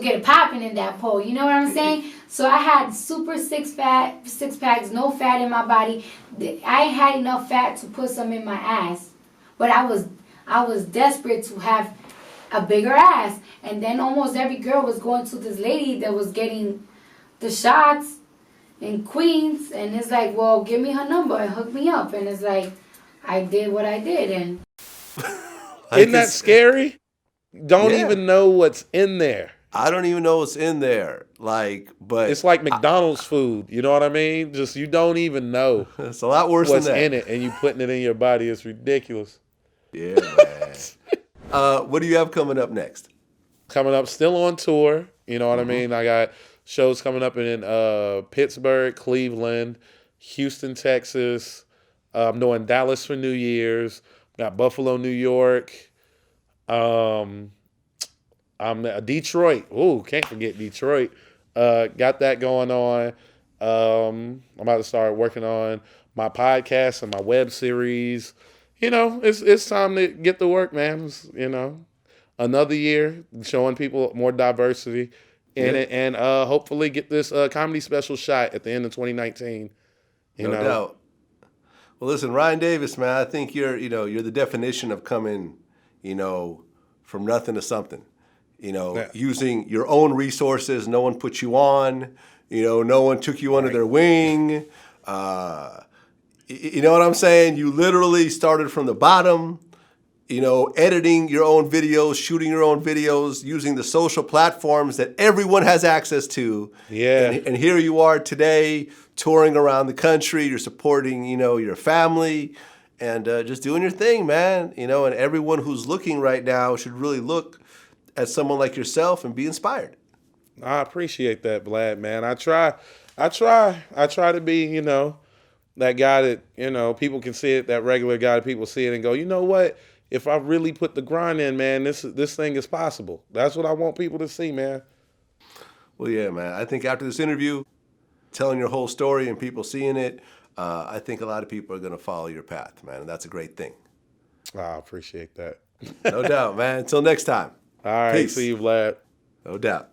get it popping in that pole. You know what I'm saying? So I had super six packs, no fat in my body. I had enough fat to put some in my ass, but I was desperate to have a bigger ass. And then almost every girl was going to this lady that was getting the shots in Queens, and it's like, well, give me her number and hook me up. And it's like, I did what I did, and isn't that scary? don't Yeah. even know what's in there. I don't even know what's in there. Like, but It's like McDonald's food. You know what I mean? Just you don't even know it's a lot worse what's than that. in it, and you putting it in your body. It's ridiculous. Yeah, man. What do you have coming up next? Coming up, still on tour. You know what I mean? I got shows coming up in Pittsburgh, Cleveland, Houston, Texas. I'm doing Dallas for New Year's. Got Buffalo, New York. I'm Detroit. Ooh, can't forget Detroit. Got that going on. I'm about to start working on my podcast and my web series. You know, it's time to get to work, man. You know, another year showing people more diversity in it, and hopefully get this comedy special shot at the end of 2019. No doubt. Well, listen, Ryan Davis, man, I think you're the definition of coming, from nothing to something. Using your own resources. No one put you on. No one took you under their wing. You know what I'm saying? You literally started from the bottom, editing your own videos, shooting your own videos, using the social platforms that everyone has access to. Yeah. And here you are today, touring around the country. You're supporting, your family and just doing your thing, man. And everyone who's looking right now should really look at someone like yourself and be inspired. I appreciate that, Vlad, man. I try to be, that guy that, people can see it, that regular guy that people see it and go, you know what? If I really put the grind in, man, this thing is possible. That's what I want people to see, man. Well, yeah, man. I think after this interview, telling your whole story and people seeing it, I think a lot of people are going to follow your path, man. And that's a great thing. I appreciate that. No doubt, man. Until next time. All right. Peace. See you, Vlad. No doubt.